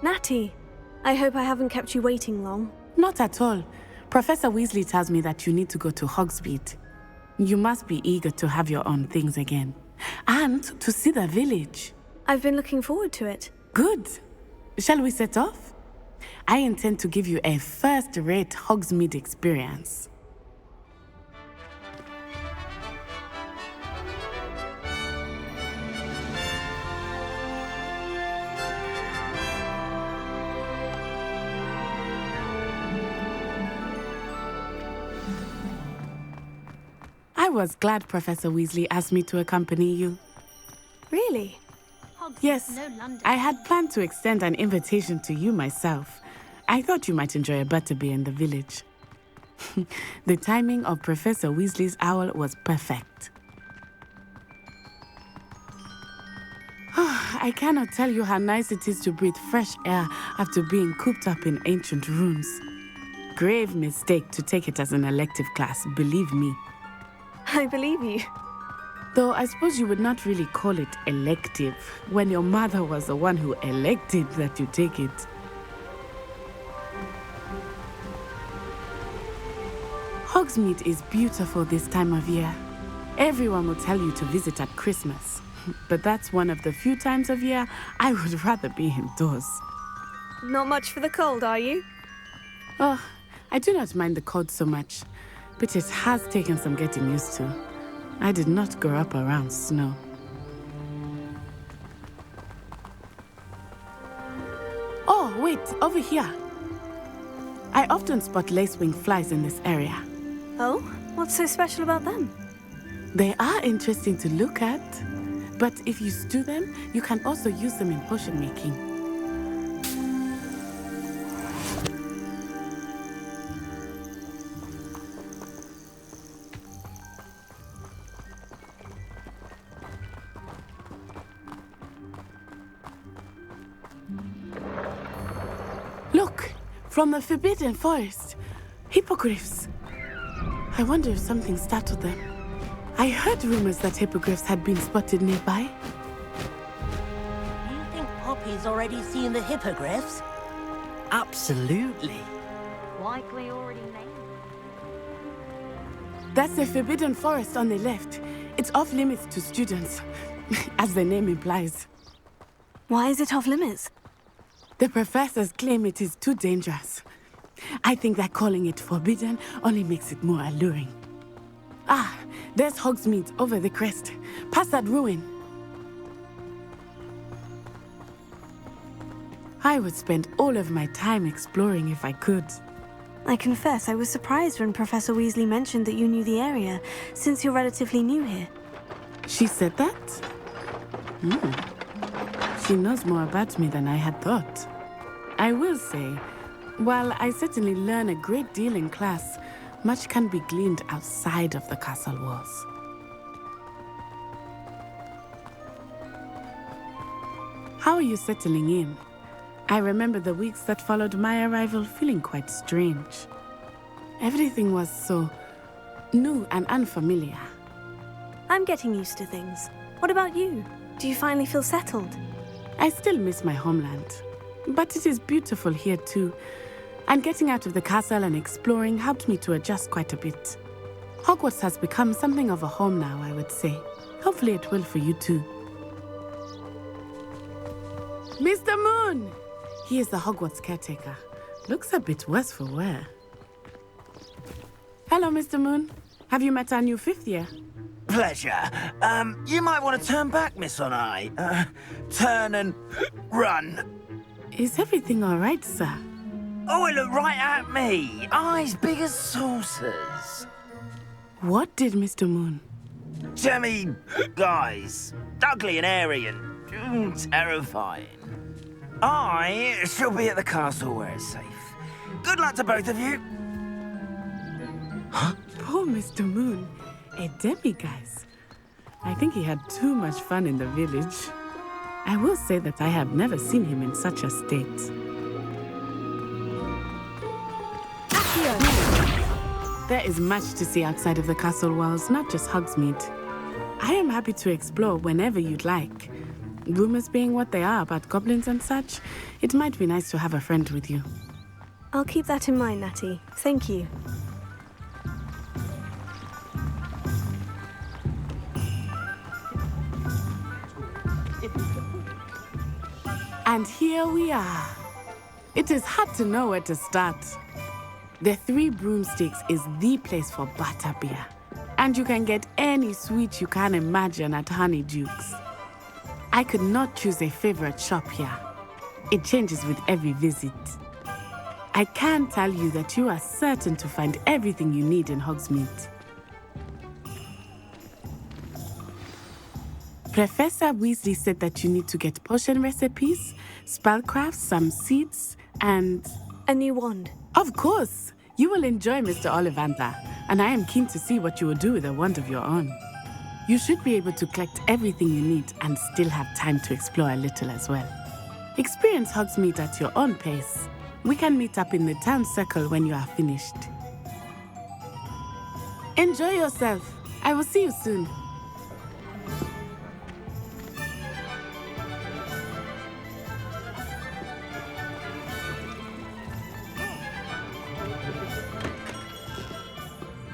Natty, I hope I haven't kept you waiting long. Not at all. Professor Weasley tells me that you need to go to Hogsmeade. You must be eager to have your own things again. And to see the village. I've been looking forward to it. Good. Shall we set off? I intend to give you a first-rate Hogsmeade experience. I was glad Professor Weasley asked me to accompany you. Really? Yes, I had planned to extend an invitation to you myself. I thought you might enjoy a butterbeer in the village. The timing of Professor Weasley's owl was perfect. I cannot tell you how nice it is to breathe fresh air after being cooped up in ancient rooms. Grave mistake to take it as an elective class, believe me. I believe you. Though I suppose you would not really call it elective when your mother was the one who elected that you take it. Hogsmeade is beautiful this time of year. Everyone will tell you to visit at Christmas, but that's one of the few times of year I would rather be indoors. Not much for the cold, are you? Oh, I do not mind the cold so much, but it has taken some getting used to. I did not grow up around snow. Oh, wait, over here. I often spot lacewing flies in this area. Oh? What's so special about them? They are interesting to look at, but if you stew them, you can also use them in potion making. Look, from the Forbidden Forest, hippogriffs. I wonder if something startled them. I heard rumors that hippogriffs had been spotted nearby. You think Poppy's already seen the hippogriffs? Absolutely. Likely already named. That's the Forbidden Forest on the left. It's off limits to students, as the name implies. Why is it off limits? The professors claim it is too dangerous. I think that calling it forbidden only makes it more alluring. Ah, there's Hogsmeade over the crest, past that ruin. I would spend all of my time exploring if I could. I confess I was surprised when Professor Weasley mentioned that you knew the area, since you're relatively new here. She said that? She knows more about me than I had thought. I will say, while I certainly learn a great deal in class, much can be gleaned outside of the castle walls. How are you settling in? I remember the weeks that followed my arrival feeling quite strange. Everything was so new and unfamiliar. I'm getting used to things. What about you? Do you finally feel settled? I still miss my homeland, but it is beautiful here too. And getting out of the castle and exploring helped me to adjust quite a bit. Hogwarts has become something of a home now, I would say. Hopefully it will for you too. Mr. Moon! He is the Hogwarts caretaker. Looks a bit worse for wear. Hello, Mr. Moon. Have you met our new fifth year? Pleasure. You might want to turn back, Miss On-Eye. Turn and run. Is everything all right, sir? Oh, it looked right at me. Eyes big as saucers. What did Mr. Moon? Jemmy guys. Ugly and airy and terrifying. I shall be at the castle where it's safe. Good luck to both of you. Poor Mr. Moon. A demiguise. I think he had too much fun in the village. I will say that I have never seen him in such a state. There is much to see outside of the castle walls, not just Hogsmeade. I am happy to explore whenever you'd like. Rumors being what they are about goblins and such, it might be nice to have a friend with you. I'll keep that in mind, Natty. Thank you. And here we are. It is hard to know where to start. The Three Broomsticks is the place for butterbeer. And you can get any sweet you can imagine at Honeydukes. I could not choose a favorite shop here. It changes with every visit. I can tell you that you are certain to find everything you need in Hogsmeade. Professor Weasley said that you need to get potion recipes, spellcrafts, some seeds, and... A new wand. Of course! You will enjoy Mr. Ollivander, and I am keen to see what you will do with a wand of your own. You should be able to collect everything you need and still have time to explore a little as well. Experience Hogsmeade at your own pace. We can meet up in the town circle when you are finished. Enjoy yourself. I will see you soon.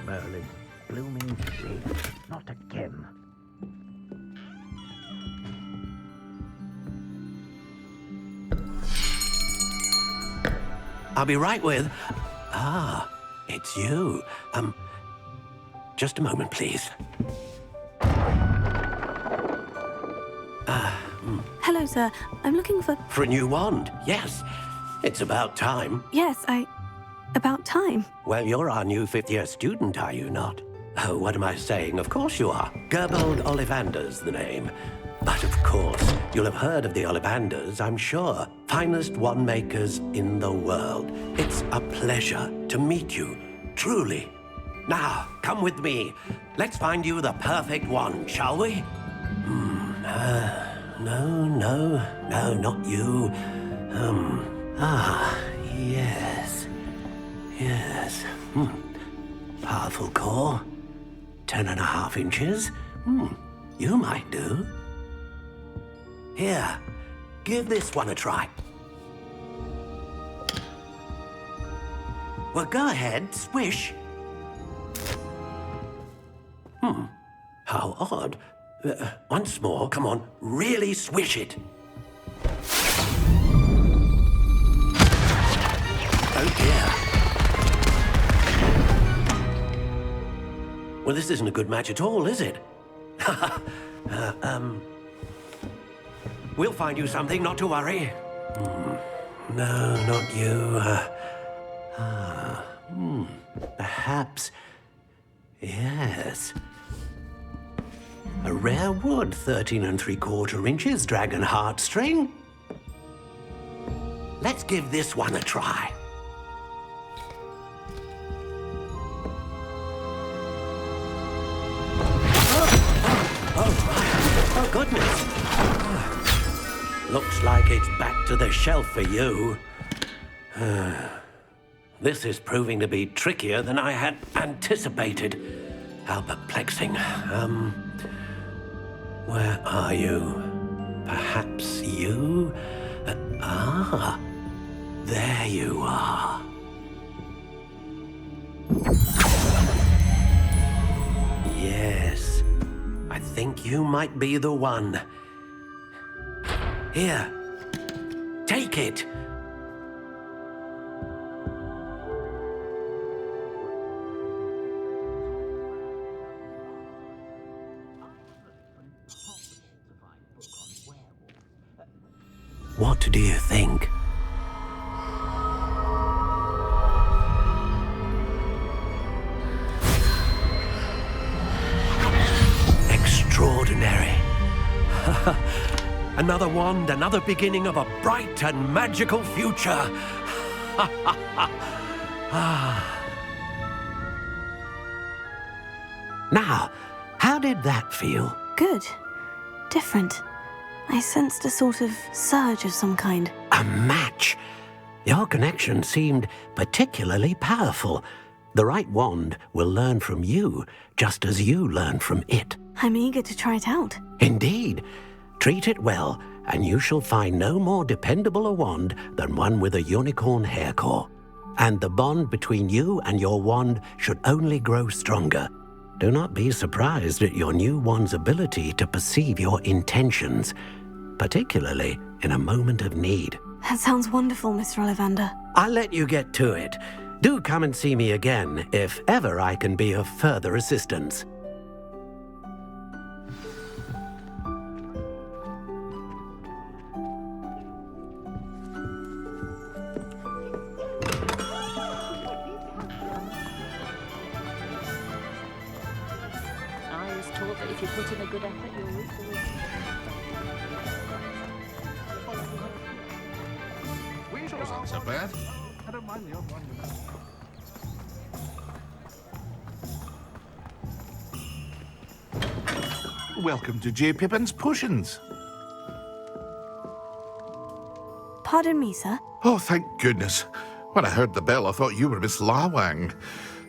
Merlin, blooming shame. Not again. I'll be right with... Ah, it's you. Just a moment, please. Hello, sir. I'm looking for... For a new wand, yes. It's about time. Yes, About time. Well, you're our new fifth-year student, are you not? Oh, what am I saying? Of course you are. Gerbold Ollivander's the name. But of course, you'll have heard of the Ollivanders, I'm sure. Finest wand makers in the world. It's a pleasure to meet you, truly. Now, come with me. Let's find you the perfect wand, shall we? No, not you. Yes. Powerful core. 10.5 inches. You might do. Here, give this one a try. Well, go ahead, swish. How odd. Once more, come on, really swish it. Oh dear. Well, this isn't a good match at all, is it? We'll find you something, not to worry. No, not you. Perhaps... Yes. A rare wood, 13 3/4 inches, dragon heartstring. Let's give this one a try. Oh, goodness. Looks like it's back to the shelf for you. This is proving to be trickier than I had anticipated. How perplexing. Where are you? Perhaps you? There you are. Yes. I think you might be the one. Here. Take it. What do you think? Extraordinary. Another wand, another beginning of a bright and magical future. Now, how did that feel? Good. Different. I sensed a sort of surge of some kind. A match. Your connection seemed particularly powerful. The right wand will learn from you, just as you learn from it. I'm eager to try it out. Indeed. Treat it well, and you shall find no more dependable a wand than one with a unicorn hair core. And the bond between you and your wand should only grow stronger. Do not be surprised at your new wand's ability to perceive your intentions, particularly in a moment of need. That sounds wonderful, Mr. Ollivander. I'll let you get to it. Do come and see me again if ever I can be of further assistance. I was taught that if you put in a good effort, you'll reap the reward. Wheels aren't so bad. I don't mind the odd one. Welcome to J. Pippin's Potions. Pardon me, sir. Oh, thank goodness. When I heard the bell, I thought you were Miss Lawang.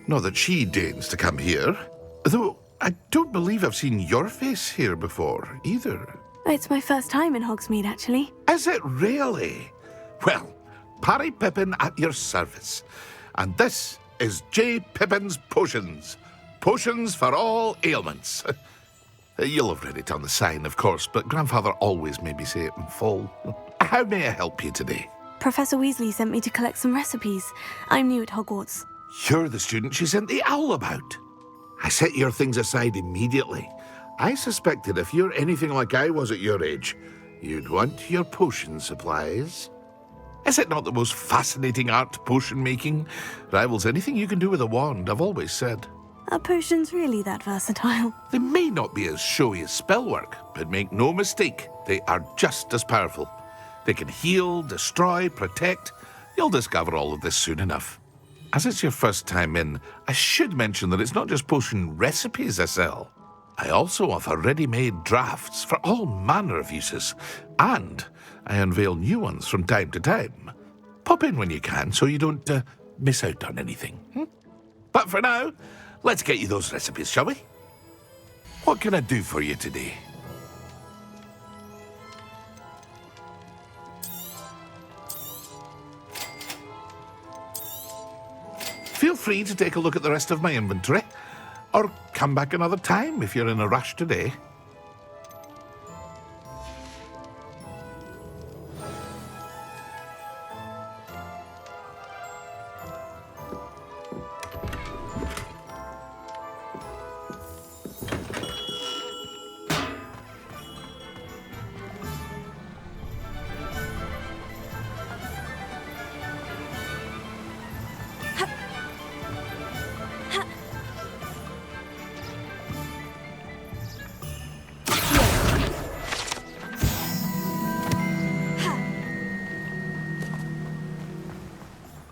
Not that she deigns to come here. Though I don't believe I've seen your face here before, either. It's my first time in Hogsmeade, actually. Is it really? Well, Parry Pippin at your service. And this is J. Pippin's Potions. Potions for all ailments. You'll have read it on the sign, of course, but Grandfather always made me say it in full. How may I help you today? Professor Weasley sent me to collect some recipes. I'm new at Hogwarts. You're the student she sent the owl about. I set your things aside immediately. I suspected if you're anything like I was at your age, you'd want your potion supplies. Is it not the most fascinating art, potion making? Rivals anything you can do with a wand, I've always said. Are potions really that versatile? They may not be as showy as spellwork, but make no mistake, they are just as powerful. They can heal, destroy, protect. You'll discover all of this soon enough. As it's your first time in, I should mention that it's not just potion recipes I sell. I also offer ready-made drafts for all manner of uses, and I unveil new ones from time to time. Pop in when you can so you don't miss out on anything. But for now, let's get you those recipes, shall we? What can I do for you today? Feel free to take a look at the rest of my inventory, or come back another time if you're in a rush today.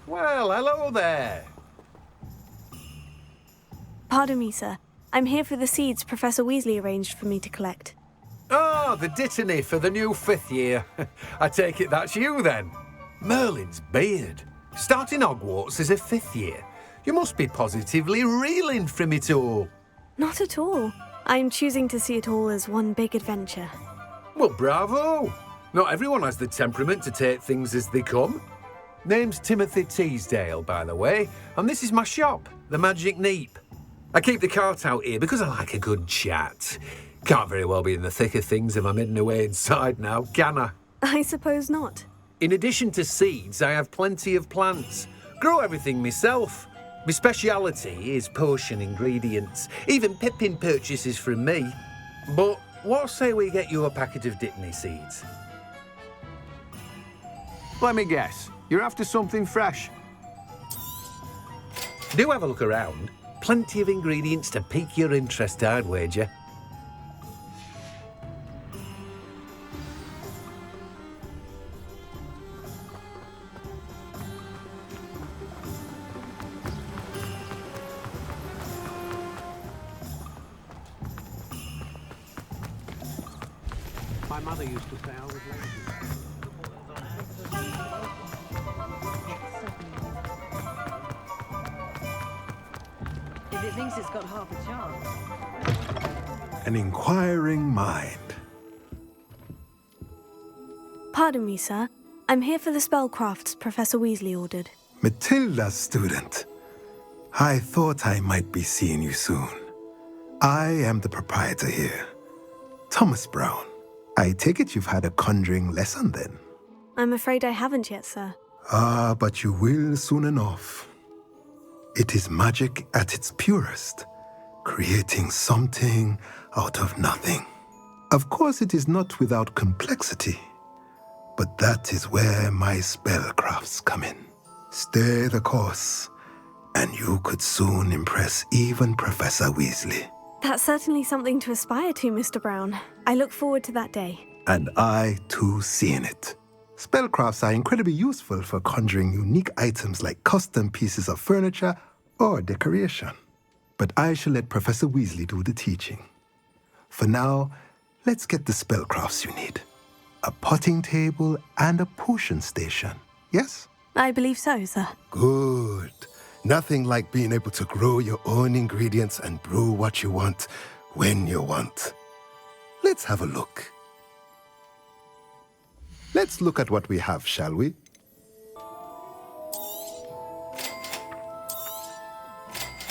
Well, hello there. Pardon me, sir. I'm here for the seeds Professor Weasley arranged for me to collect. Oh, the dittany for the new 5th year. I take it that's you then. Merlin's beard. Starting Hogwarts as a 5th year. You must be positively reeling from it all. Not at all. I'm choosing to see it all as one big adventure. Well, bravo. Not everyone has the temperament to take things as they come. Name's Timothy Teasdale, by the way, and this is my shop, the Magic Neep. I keep the cart out here because I like a good chat. Can't very well be in the thick of things if I'm hidden away inside now, can I? I suppose not. In addition to seeds, I have plenty of plants. Grow everything myself. My speciality is potion ingredients. Even Pippin purchases from me. But what say we get you a packet of dittany seeds? Let me guess. You're after something fresh. Do have a look around. Plenty of ingredients to pique your interest, I'd wager. My mother used to say I was lazy. If it thinks it's got half a chance. An inquiring mind. Pardon me, sir. I'm here for the spellcrafts Professor Weasley ordered. Matilda's student. I thought I might be seeing you soon. I am the proprietor here, Thomas Brown. I take it you've had a conjuring lesson then? I'm afraid I haven't yet, sir. Ah, but you will soon enough. It is magic at its purest, creating something out of nothing. Of course, it is not without complexity, but that is where my spellcrafts come in. Stay the course, and you could soon impress even Professor Weasley. That's certainly something to aspire to, Mr. Brown. I look forward to that day. And I, too, seeing it. Spellcrafts are incredibly useful for conjuring unique items like custom pieces of furniture or decoration. But I shall let Professor Weasley do the teaching. For now, let's get the spellcrafts you need. A potting table and a potion station, yes? I believe so, sir. Good. Nothing like being able to grow your own ingredients and brew what you want when you want. Let's have a look. Let's look at what we have, shall we?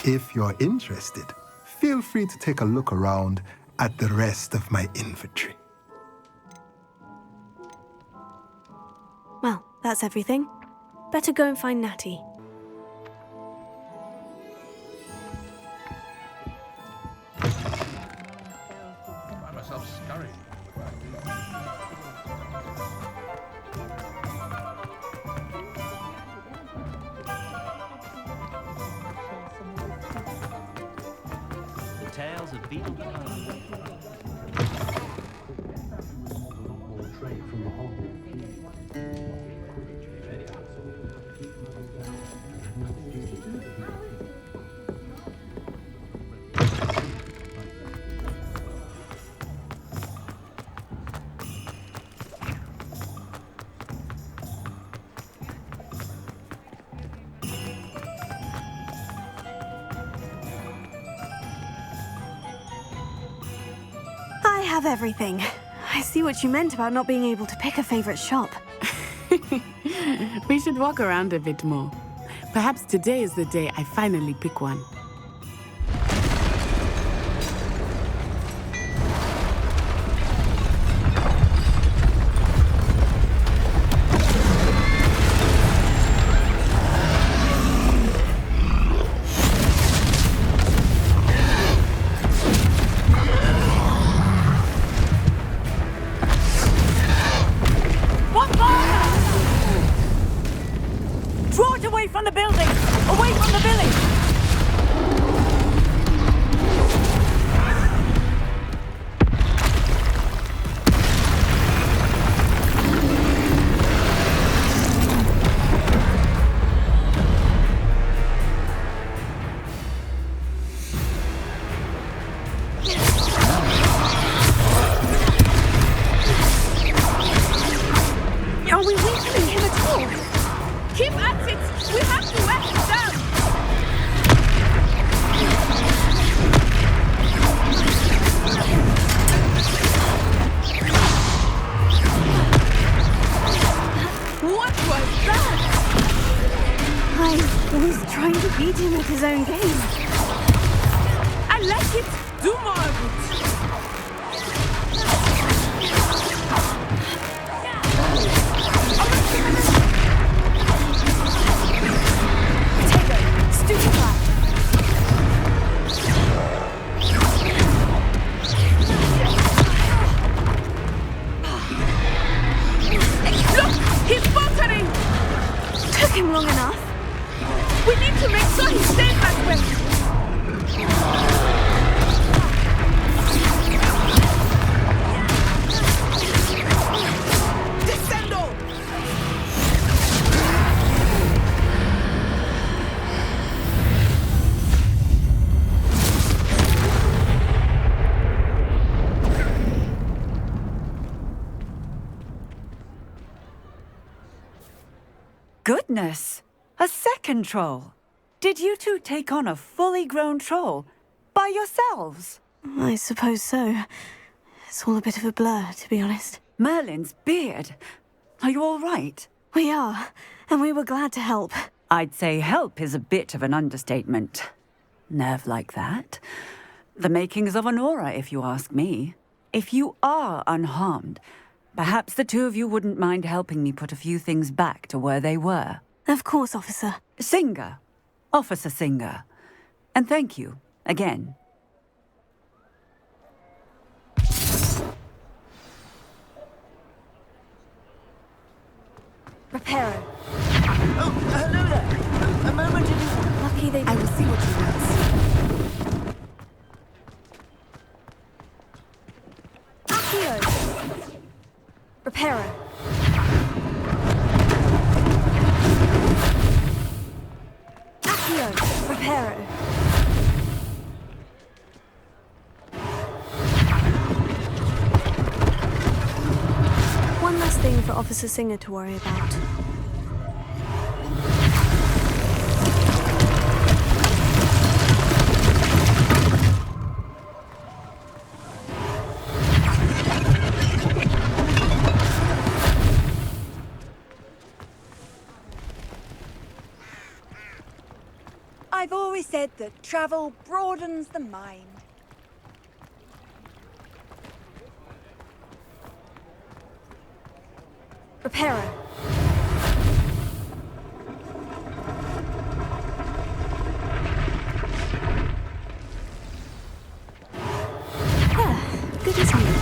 If you're interested, feel free to take a look around at the rest of my inventory. Well, that's everything. Better go and find Natty. Tales of Beetle I have everything. I see what you meant about not being able to pick a favorite shop. We should walk around a bit more. Perhaps today is the day I finally pick one. Draw it away from the building! Away from the village! Are we weakening him at all? Keep at it! We have to wear him down! What was that? I was trying to beat him at his own game. I like it! Do more of it! Took him long enough. We need to make sure he stays that way. Descendo! Goodness! A second troll! Did you two take on a fully grown troll by yourselves? I suppose so. It's all a bit of a blur, to be honest. Merlin's beard. Are you all right? We are, and we were glad to help. I'd say help is a bit of an understatement. Nerve like that. The makings of an aura, if you ask me. If you are unharmed, perhaps the two of you wouldn't mind helping me put a few things back to where they were. Of course, officer. Singer. Officer Singer. And thank you, again. Reparo. Oh, hello there. A moment in... Lucky they... I will see what he wants. Accio. Reparo. Accio. Reparo. One less thing for Officer Singer to worry about. I've always said that travel broadens the mind. Reparo. Good as new.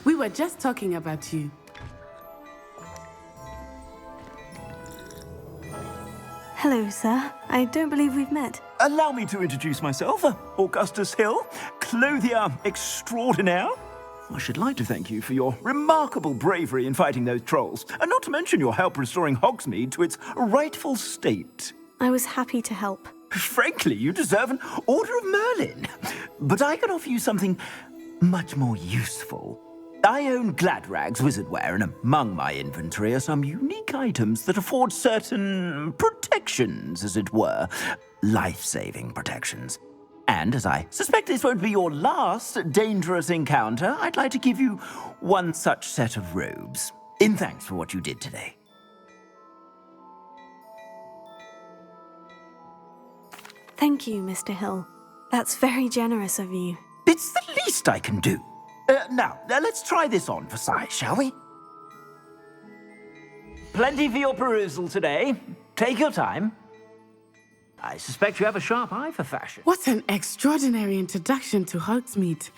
We were just talking about you. Hello, sir. I don't believe we've met. Allow me to introduce myself, Augustus Hill, clothier extraordinaire. I should like to thank you for your remarkable bravery in fighting those trolls, and not to mention your help restoring Hogsmeade to its rightful state. I was happy to help. Frankly, you deserve an Order of Merlin. But I can offer you something much more useful. I own Gladrag's wizardware, and among my inventory are some unique items that afford certain protections, as it were. Life-saving protections. And as I suspect this won't be your last dangerous encounter, I'd like to give you one such set of robes, in thanks for what you did today. Thank you, Mr. Hill. That's very generous of you. It's the least I can do. Now, let's try this on for size, shall we? Plenty for your perusal today. Take your time. I suspect you have a sharp eye for fashion. What an extraordinary introduction to Hogsmeade.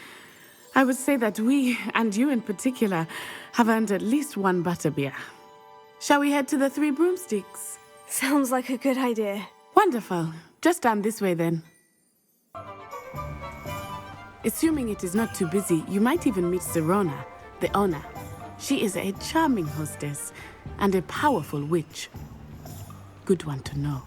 I would say that we, and you in particular, have earned at least one butterbeer. Shall we head to the Three Broomsticks? Sounds like a good idea. Wonderful. Just down this way then. Assuming it is not too busy, you might even meet Sirona, the owner. She is a charming hostess and a powerful witch. Good one to know.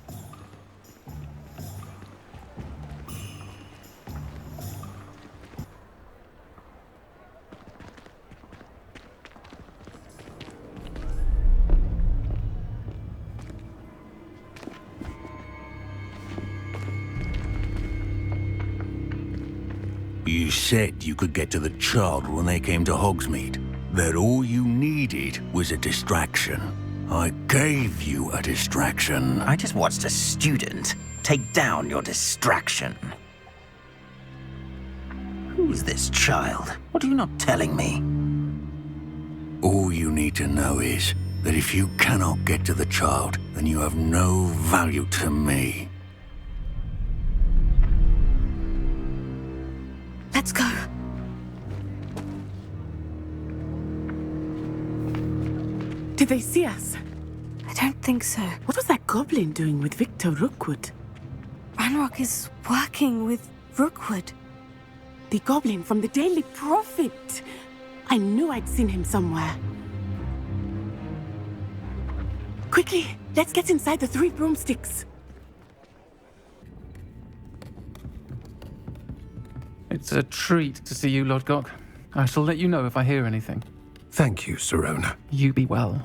You said you could get to the child when they came to Hogsmeade. That all you needed was a distraction. I gave you a distraction. I just watched a student take down your distraction. Who's this child? What are you not telling me? All you need to know is that if you cannot get to the child, then you have no value to me. Let's go. Did they see us? I don't think so. What was that goblin doing with Victor Rookwood? Ranrock is working with Rookwood. The goblin from the Daily Prophet. I knew I'd seen him somewhere. Quickly, let's get inside the Three Broomsticks. It's a treat to see you, Lodgok. I shall let you know if I hear anything. Thank you, Sirona. You be well.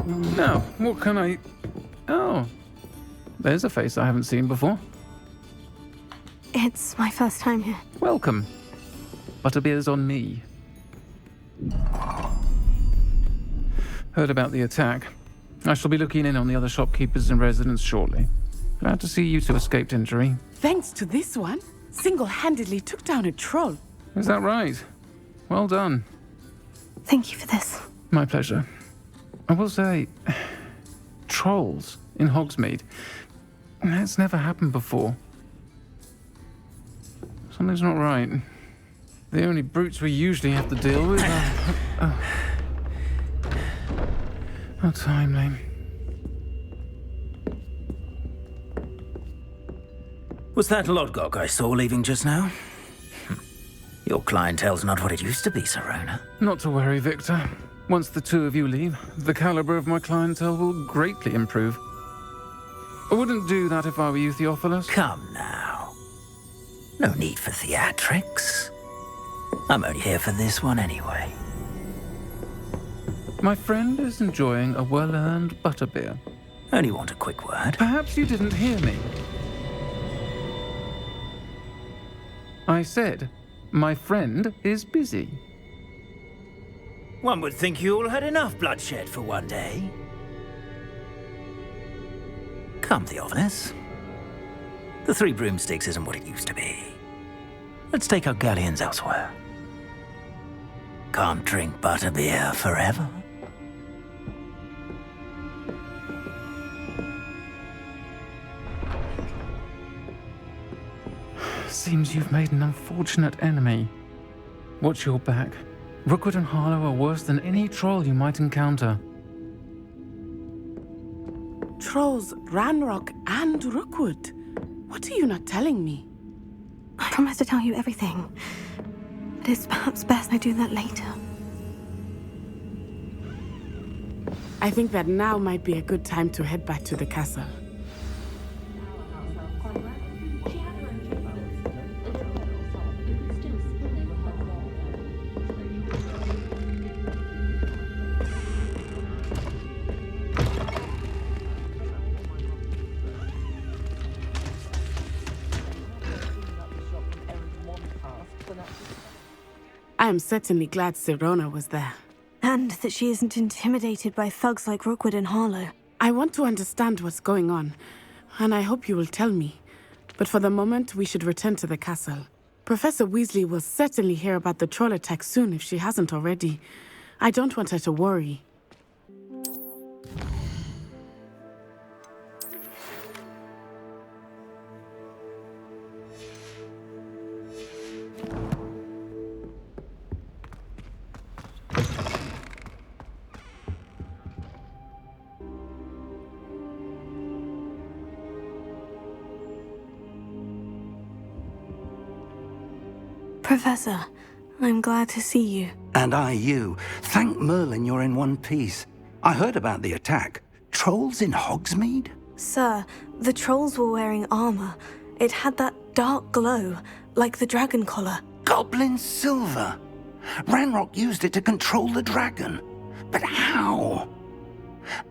Now, what can I... Oh, there's a face I haven't seen before. It's my first time here. Welcome. Butterbeer's on me. Heard about the attack. I shall be looking in on the other shopkeepers and residents shortly. Glad to see you two escaped injury. Thanks to this one, single-handedly took down a troll. Is that right? Well done. Thank you for this. My pleasure. I will say, trolls in Hogsmeade. That's never happened before. Something's not right. The only brutes we usually have to deal with are... How timely. Was that Lodgok I saw leaving just now? Your clientele's not what it used to be, Sirona. Not to worry, Victor. Once the two of you leave, the caliber of my clientele will greatly improve. I wouldn't do that if I were you, Theophilus. Come now. No need for theatrics. I'm only here for this one anyway. My friend is enjoying a well-earned butterbeer. Only want a quick word. Perhaps you didn't hear me. I said, my friend is busy. One would think you all had enough bloodshed for one day. Come, Theophilus. The Three Broomsticks isn't what it used to be. Let's take our galleons elsewhere. Can't drink butterbeer forever. Seems you've made an unfortunate enemy. Watch your back. Rookwood and Harlow are worse than any troll you might encounter. Trolls, Ranrock, and Rookwood. What are you not telling me? I promise to tell you everything. But it's perhaps best I do that later. I think that now might be a good time to head back to the castle. I am certainly glad Sirona was there. And that she isn't intimidated by thugs like Rookwood and Harlow. I want to understand what's going on, and I hope you will tell me. But for the moment, we should return to the castle. Professor Weasley will certainly hear about the troll attack soon if she hasn't already. I don't want her to worry. Professor, I'm glad to see you. And I you. Thank Merlin you're in one piece. I heard about the attack. Trolls in Hogsmeade? Sir, the trolls were wearing armor. It had that dark glow, like the dragon collar. Goblin silver. Ranrock used it to control the dragon. But how?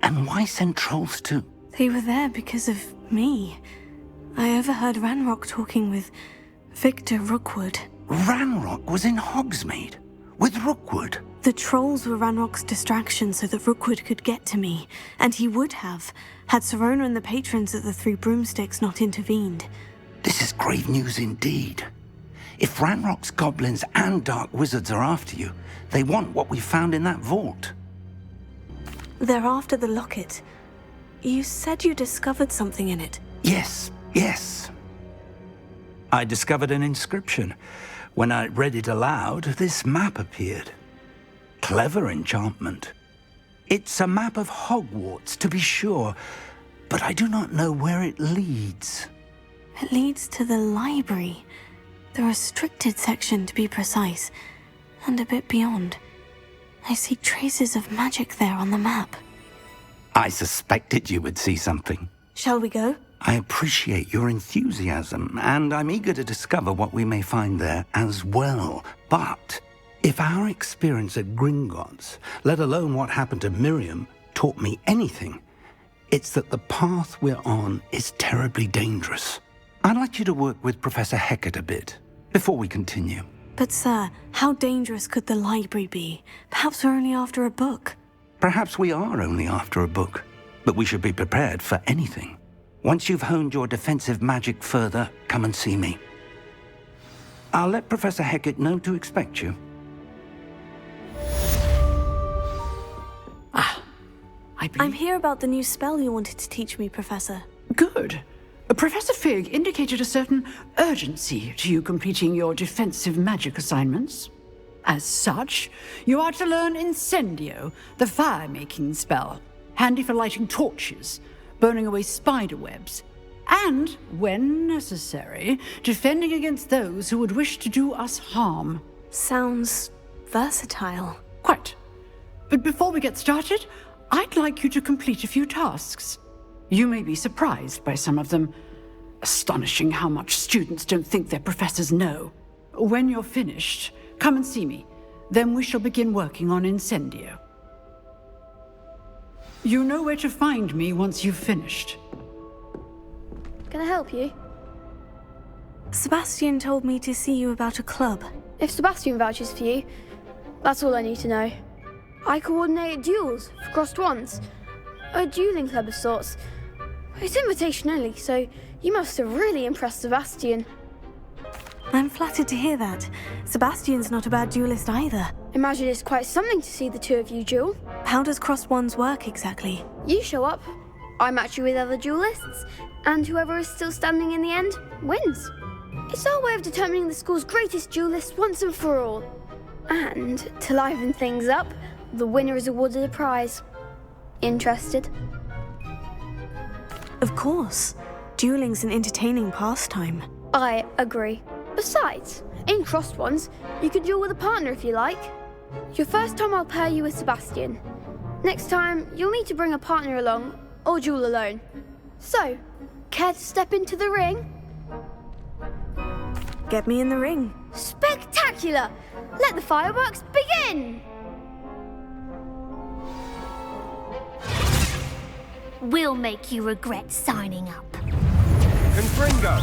And why send trolls too? They were there because of me. I overheard Ranrock talking with Victor Rookwood. Ranrock was in Hogsmeade with Rookwood. The trolls were Ranrock's distraction so that Rookwood could get to me, and he would have, had Sirona and the patrons at the Three Broomsticks not intervened. This is grave news indeed. If Ranrock's goblins and dark wizards are after you, they want what we found in that vault. They're after the locket. You said you discovered something in it. Yes. I discovered an inscription. When I read it aloud, this map appeared. Clever enchantment. It's a map of Hogwarts, to be sure, but I do not know where it leads. It leads to the library. The restricted section, to be precise, and a bit beyond. I see traces of magic there on the map. I suspected you would see something. Shall we go? I appreciate your enthusiasm, and I'm eager to discover what we may find there as well. But if our experience at Gringotts, let alone what happened to Miriam, taught me anything, it's that the path we're on is terribly dangerous. I'd like you to work with Professor Hecat a bit before we continue. But sir, how dangerous could the library be? Perhaps we're only after a book. Perhaps we are only after a book, but we should be prepared for anything. Once you've honed your defensive magic further, come and see me. I'll let Professor Hecat know to expect you. I'm here about the new spell you wanted to teach me, Professor. Good. Professor Fig indicated a certain urgency to you completing your defensive magic assignments. As such, you are to learn Incendio, the fire-making spell, handy for lighting torches, burning away spider webs, and, when necessary, defending against those who would wish to do us harm. Sounds versatile. Quite. But before we get started, I'd like you to complete a few tasks. You may be surprised by some of them. Astonishing how much students don't think their professors know. When you're finished, come and see me. Then we shall begin working on Incendio. You know where to find me once you've finished. Can I help you? Sebastian told me to see you about a club. If Sebastian vouches for you, that's all I need to know. I coordinate duels for crossed wands. A dueling club of sorts. It's invitation only, so you must have really impressed Sebastian. I'm flattered to hear that. Sebastian's not a bad duelist either. Imagine it's quite something to see the two of you duel. How does crossed wands work exactly? You show up, I match you with other duelists, and whoever is still standing in the end wins. It's our way of determining the school's greatest duelist once and for all. And to liven things up, the winner is awarded a prize. Interested? Of course. Dueling's an entertaining pastime. I agree. Besides, in crossed ones, you can duel with a partner if you like. Your first time I'll pair you with Sebastian. Next time, you'll need to bring a partner along, or duel alone. So, care to step into the ring? Get me in the ring. Spectacular! Let the fireworks begin! We'll make you regret signing up. Confringo!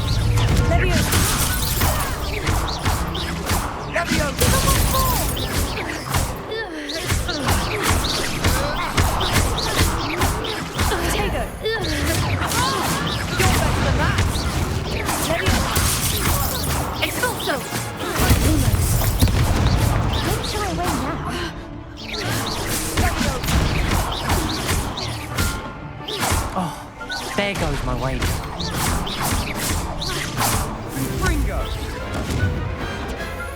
Leviosa! Tego! You're better than that! Leviosa! Expulso! Don't shy away now. Oh, there goes my wager. Ringo!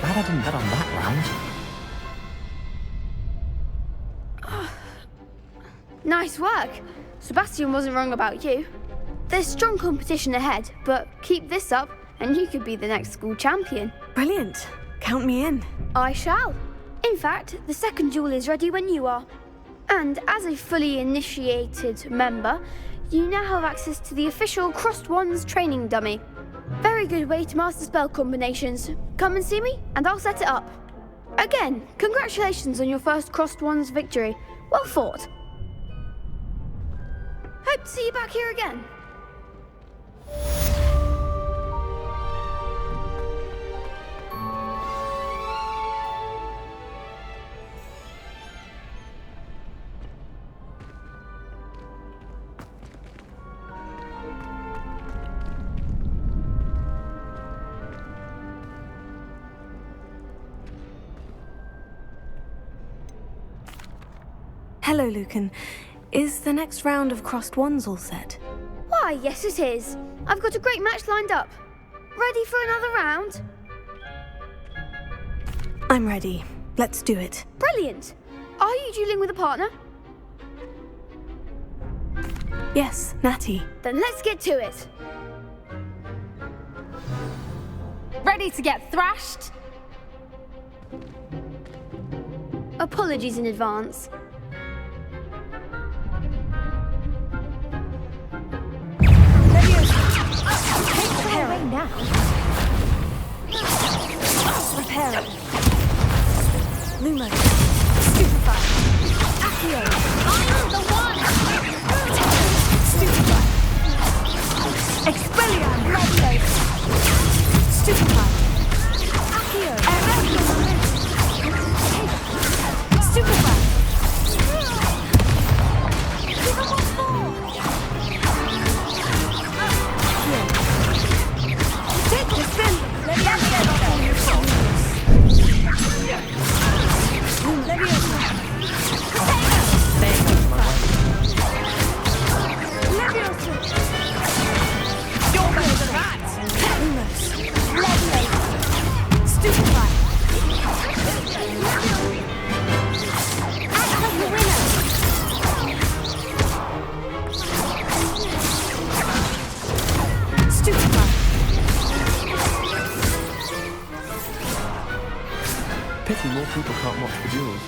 Glad I didn't bet on that round. Nice work. Sebastian wasn't wrong about you. There's strong competition ahead, but keep this up and you could be the next school champion. Brilliant. Count me in. I shall. In fact, the second duel is ready when you are. And as a fully initiated member, you now have access to the official Crossed Wands training dummy. Very good way to master spell combinations. Come and see me, and I'll set it up. Again, congratulations on your first Crossed Wands victory. Well fought. Hope to see you back here again. Hello, Lucan. Is the next round of crossed wands all set? Why, yes it is. I've got a great match lined up. Ready for another round? I'm ready. Let's do it. Brilliant. Are you dueling with a partner? Yes, Natty. Then let's get to it. Ready to get thrashed? Apologies in advance. Repairing now. Repairing. Lumo. Stupefy. Accio. I'm the one! people can't watch the duels.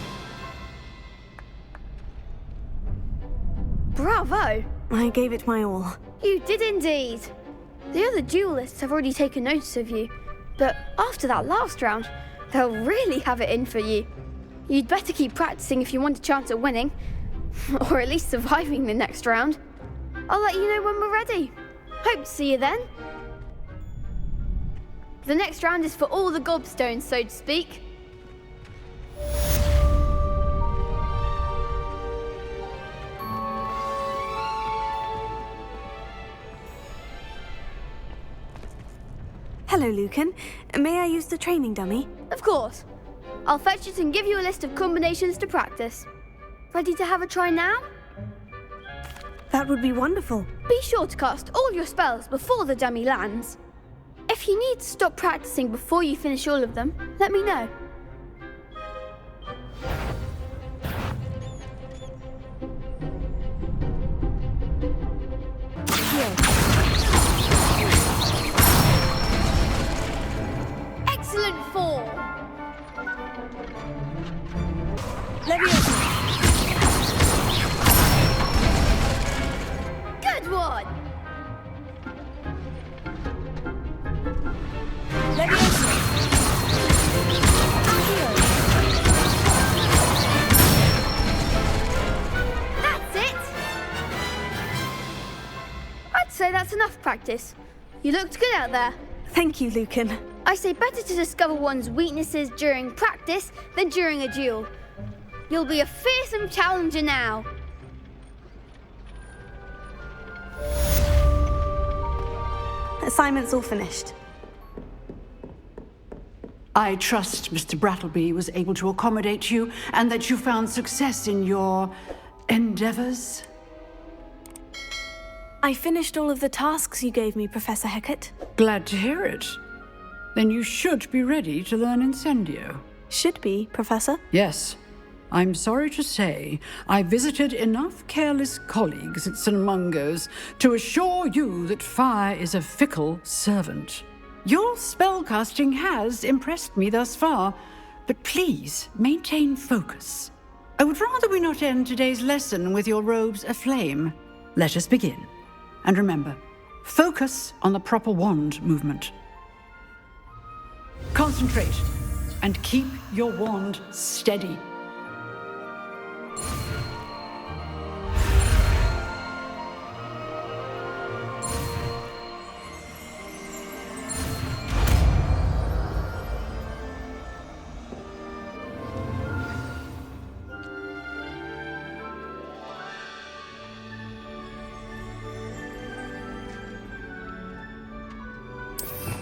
Bravo! I gave it my all. You did indeed. The other duelists have already taken notice of you, but after that last round, they'll really have it in for you. You'd better keep practicing if you want a chance at winning, or at least surviving the next round. I'll let you know when we're ready. Hope to see you then. The next round is for all the gobstones, so to speak. Hello, Lucan. May I use the training dummy? Of course. I'll fetch it and give you a list of combinations to practice. Ready to have a try now? That would be wonderful. Be sure to cast all your spells before the dummy lands. If you need to stop practicing before you finish all of them, let me know. Excellent form! Good one! That's it! I'd say that's enough practice. You looked good out there. Thank you, Lucan. I say better to discover one's weaknesses during practice than during a duel. You'll be a fearsome challenger now. Assignment's all finished. I trust Mr. Brattleby was able to accommodate you and that you found success in your endeavors. I finished all of the tasks you gave me, Professor Hecat. Glad to hear it. Then you should be ready to learn Incendio. Should be, Professor? Yes. I'm sorry to say, I visited enough careless colleagues at St. Mungo's to assure you that fire is a fickle servant. Your spellcasting has impressed me thus far, but please maintain focus. I would rather we not end today's lesson with your robes aflame. Let us begin. And remember, focus on the proper wand movement. Concentrate and keep your wand steady.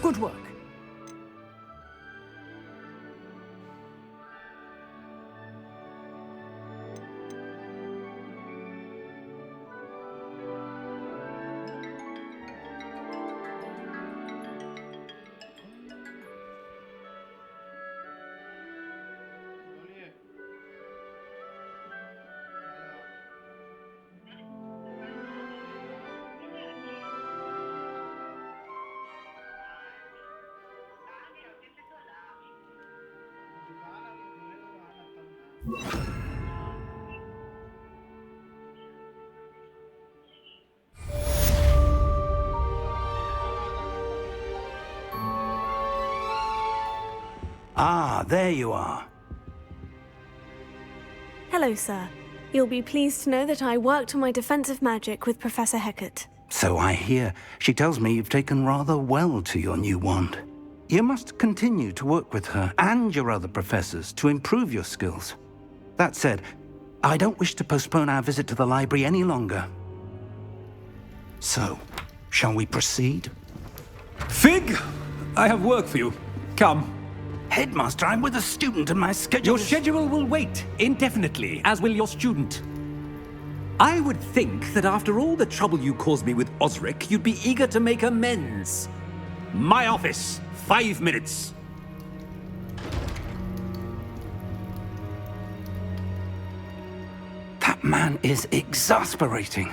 Good work. Ah, there you are. Hello, sir. You'll be pleased to know that I worked on my defensive magic with Professor Hecat. So I hear. She tells me you've taken rather well to your new wand. You must continue to work with her and your other professors to improve your skills. That said, I don't wish to postpone our visit to the library any longer. So, shall we proceed? Fig! I have work for you. Come. Headmaster, I'm with a student and my schedule Your schedule will wait indefinitely, as will your student. I would think that after all the trouble you caused me with Osric, you'd be eager to make amends. My office, 5 minutes. That man is exasperating.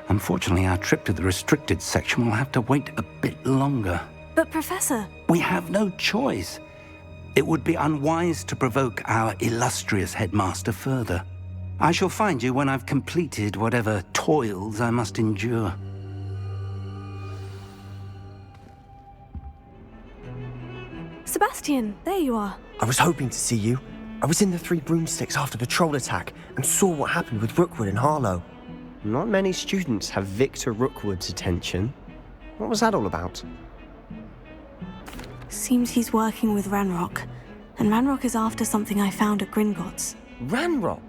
Unfortunately, our trip to the restricted section will have to wait a bit longer. But, Professor... We have no choice. It would be unwise to provoke our illustrious headmaster further. I shall find you when I've completed whatever toils I must endure. Sebastian, there you are. I was hoping to see you. I was in the Three Broomsticks after the troll attack and saw what happened with Rookwood and Harlow. Not many students have Victor Rookwood's attention. What was that all about? Seems he's working with Ranrock. And Ranrock is after something I found at Gringotts. Ranrock?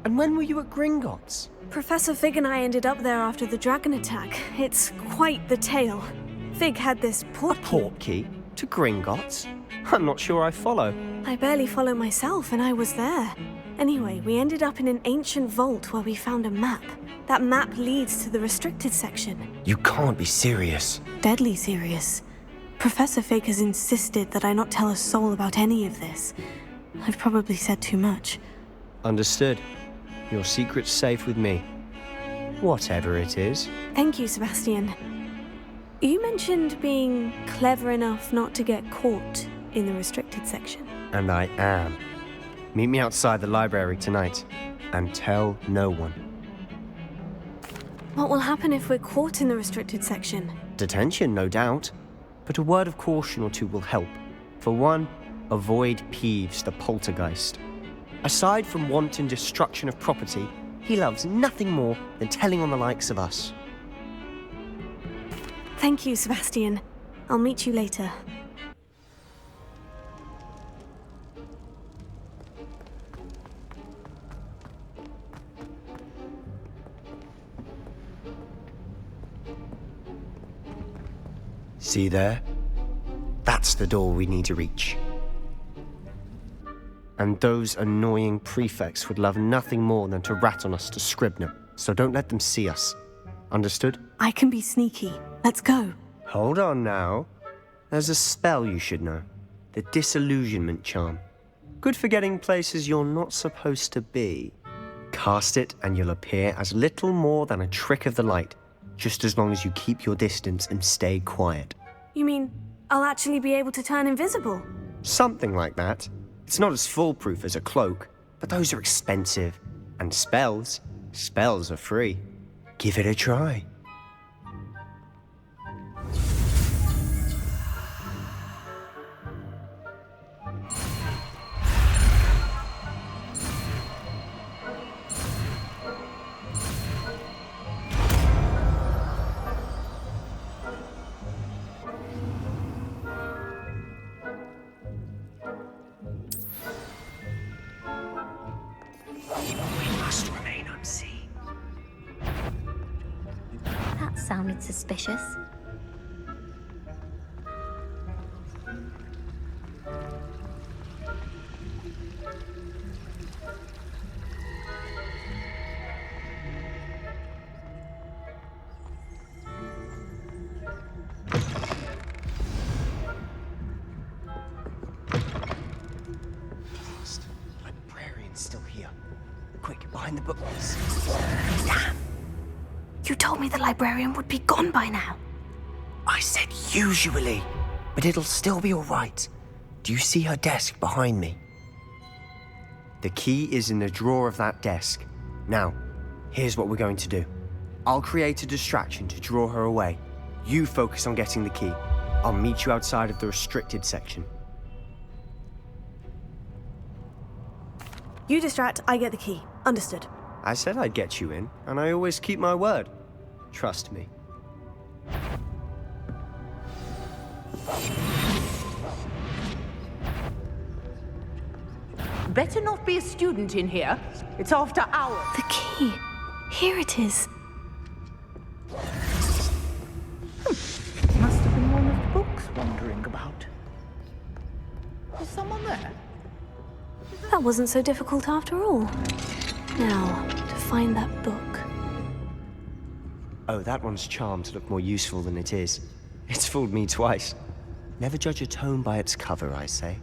And when were you at Gringotts? Professor Fig and I ended up there after the dragon attack. It's quite the tale. Fig had this portkey. A portkey? To Gringotts? I'm not sure I follow. I barely follow myself, and I was there. Anyway, we ended up in an ancient vault where we found a map. That map leads to the restricted section. You can't be serious. Deadly serious. Professor Fig has insisted that I not tell a soul about any of this. I've probably said too much. Understood. Your secret's safe with me. Whatever it is. Thank you, Sebastian. You mentioned being clever enough not to get caught in the restricted section. And I am. Meet me outside the library tonight, and tell no one. What will happen if we're caught in the restricted section? Detention, no doubt. But a word of caution or two will help. For one, avoid Peeves, the poltergeist. Aside from wanton destruction of property, he loves nothing more than telling on the likes of us. Thank you, Sebastian. I'll meet you later. See there? That's the door we need to reach. And those annoying prefects would love nothing more than to rat on us to Scribner, so don't let them see us. Understood? I can be sneaky. Let's go. Hold on now. There's a spell you should know. The Disillusionment Charm. Good for getting places you're not supposed to be. Cast it and you'll appear as little more than a trick of the light, just as long as you keep your distance and stay quiet. You mean I'll actually be able to turn invisible? Something like that. It's not as foolproof as a cloak, but those are expensive. And spells are free. Give it a try. Sounded suspicious. Librarian's still here. Quick, behind the books. Damn. You told me the librarian would be gone by now. I said usually, but it'll still be all right. Do you see her desk behind me? The key is in the drawer of that desk. Now, here's what we're going to do. I'll create a distraction to draw her away. You focus on getting the key. I'll meet you outside of the restricted section. You distract, I get the key. Understood. I said I'd get you in, and I always keep my word. Trust me. Better not be a student in here. It's after hours. The key. Here it is. Must have been one of the books wandering about. Is someone there? That wasn't so difficult after all. Now, to find that book. Oh, that one's charmed to look more useful than it is. It's fooled me twice. Never judge a tome by its cover, I say.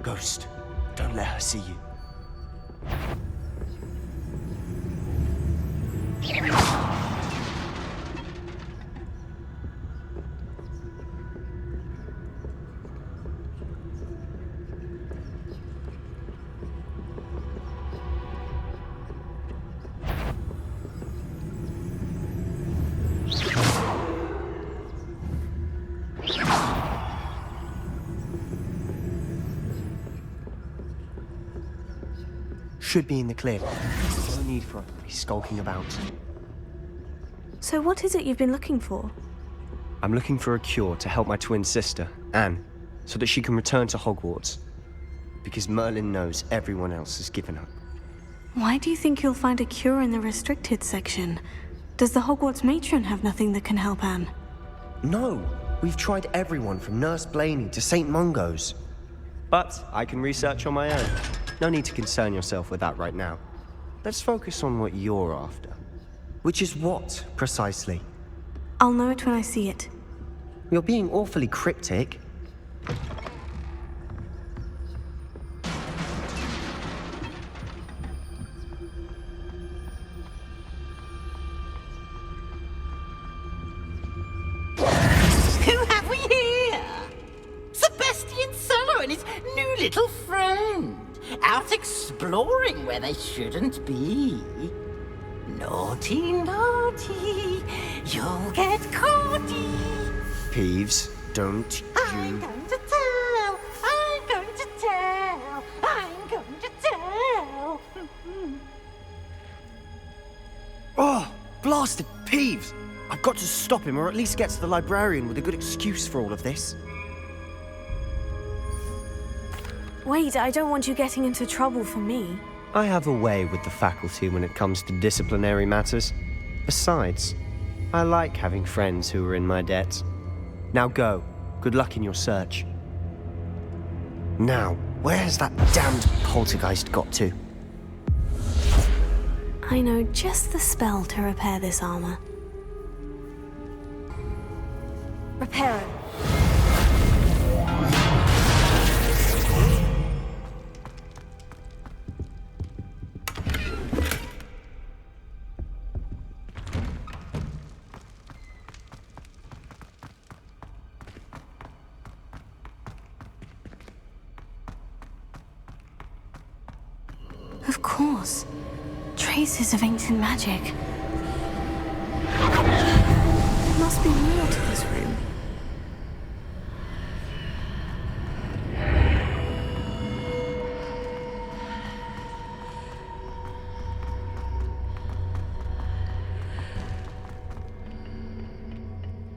Ghost, Don't let her see you. Should be in the clear. No need for her to be skulking about. So what is it you've been looking for? I'm looking for a cure to help my twin sister, Anne, so that she can return to Hogwarts. Because Merlin knows everyone else has given up. Why do you think you'll find a cure in the restricted section? Does the Hogwarts matron have nothing that can help Anne? No, we've tried everyone from Nurse Blaney to St. Mungo's. But I can research on my own. No need to concern yourself with that right now. Let's focus on what you're after. Which is what, precisely? I'll know it when I see it. You're being awfully cryptic. Who have we here? Sebastian Sallow and his new little friend. Out exploring where they shouldn't be. Naughty, naughty, you'll get caughty. Peeves, don't I'm you... going to tell, I'm going to tell, I'm going to tell. Oh, blasted Peeves! I've got to stop him, or at least get to the librarian with a good excuse for all of this. Wait, I don't want you getting into trouble for me. I have a way with the faculty when it comes to disciplinary matters. Besides, I like having friends who are in my debt. Now go. Good luck in your search. Now, where has that damned poltergeist got to? I know just the spell to repair this armor. Repair it. Of course. Traces of ancient magic. There must be more to this room.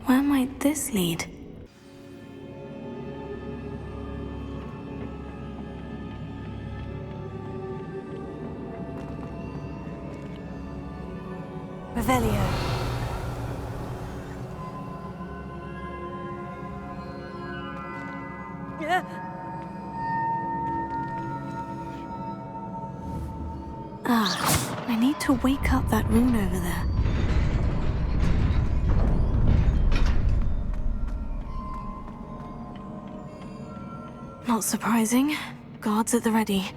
Where might this lead? Revelio. Ah, I need to wake up that rune over there. Not surprising. Guards at the ready.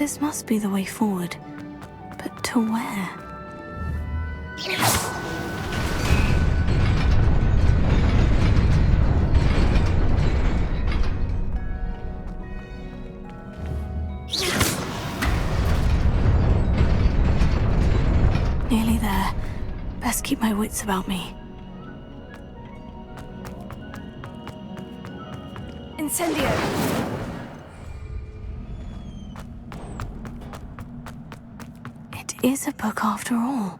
This must be the way forward. But to where? Nearly there. Best keep my wits about me. Incendio! It is a book after all.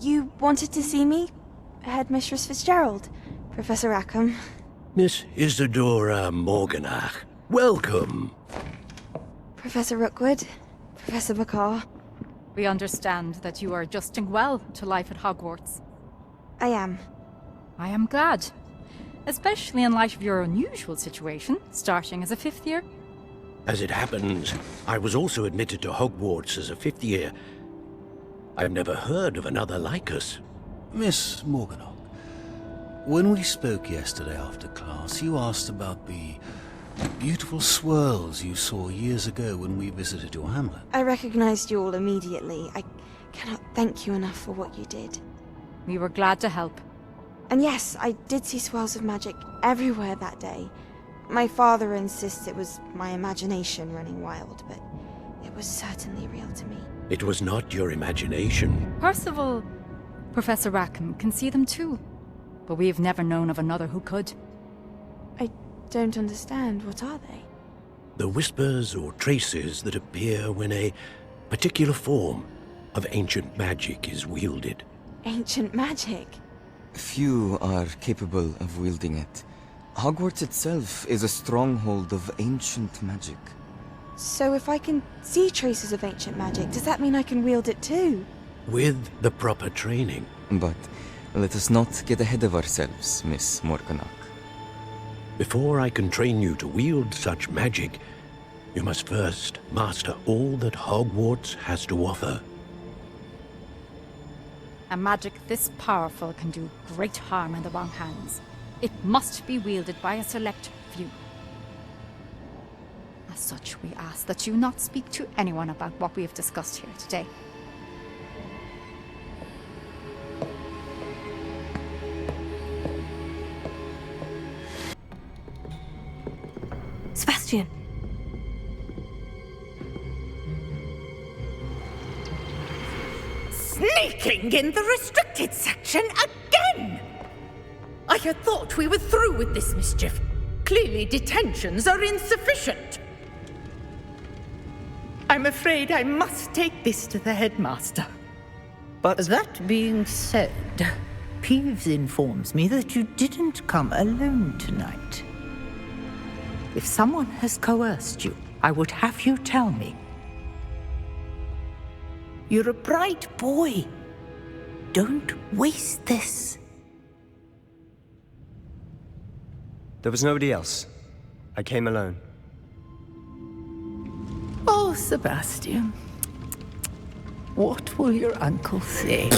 You wanted to see me? Headmistress Fitzgerald? Professor Rackham? Miss Isadora Morganach, welcome. Professor Rookwood? Professor Bakar? We understand that you are adjusting well to life at Hogwarts. I am. I am glad. Especially in light of your unusual situation, starting as a 5th year. As it happens, I was also admitted to Hogwarts as a 5th year. I've never heard of another like us. Miss Morganach, when we spoke yesterday after class, you asked about the beautiful swirls you saw years ago when we visited your hamlet. I recognized you all immediately. I cannot thank you enough for what you did. We were glad to help. And yes, I did see swirls of magic everywhere that day. My father insists it was my imagination running wild, but it was certainly real to me. It was not your imagination. Percival, Professor Rackham can see them too. But we have never known of another who could. I don't understand. What are they? The whispers or traces that appear when a particular form of ancient magic is wielded. Ancient magic? Few are capable of wielding it. Hogwarts itself is a stronghold of ancient magic. So if I can see traces of ancient magic, does that mean I can wield it too? With the proper training. But let us not get ahead of ourselves, Miss Morganach. Before I can train you to wield such magic, you must first master all that Hogwarts has to offer. A magic this powerful can do great harm in the wrong hands. It must be wielded by a select few. As such, we ask that you not speak to anyone about what we have discussed here today. Sebastian! sticking in the restricted section again! I had thought we were through with this mischief. Clearly detentions are insufficient. I'm afraid I must take this to the headmaster. But that being said, Peeves informs me that you didn't come alone tonight. If someone has coerced you, I would have you tell me. You're a bright boy. Don't waste this. There was nobody else. I came alone. Oh, Sebastian. What will your uncle say?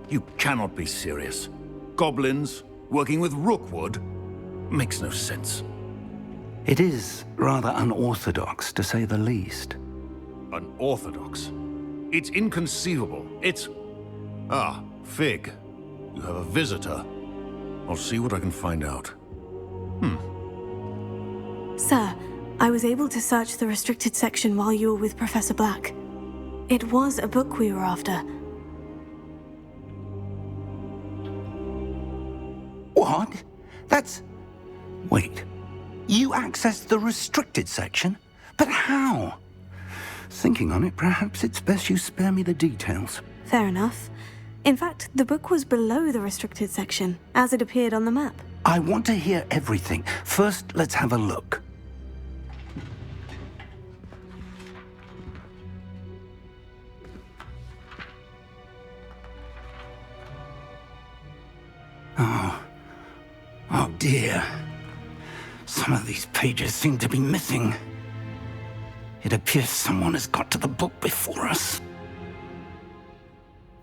You cannot be serious. Goblins working with Rookwood? Makes no sense. It is rather unorthodox, to say the least. Unorthodox? It's inconceivable. It's... Ah, Fig. You have a visitor. I'll see what I can find out. Sir, I was able to search the restricted section while you were with Professor Black. It was a book we were after. What? That's... Wait. You accessed the restricted section? But how? Thinking on it, perhaps it's best you spare me the details. Fair enough. In fact, the book was below the restricted section, as it appeared on the map. I want to hear everything. First, let's have a look. Oh dear. Some of these pages seem to be missing. It appears someone has got to the book before us.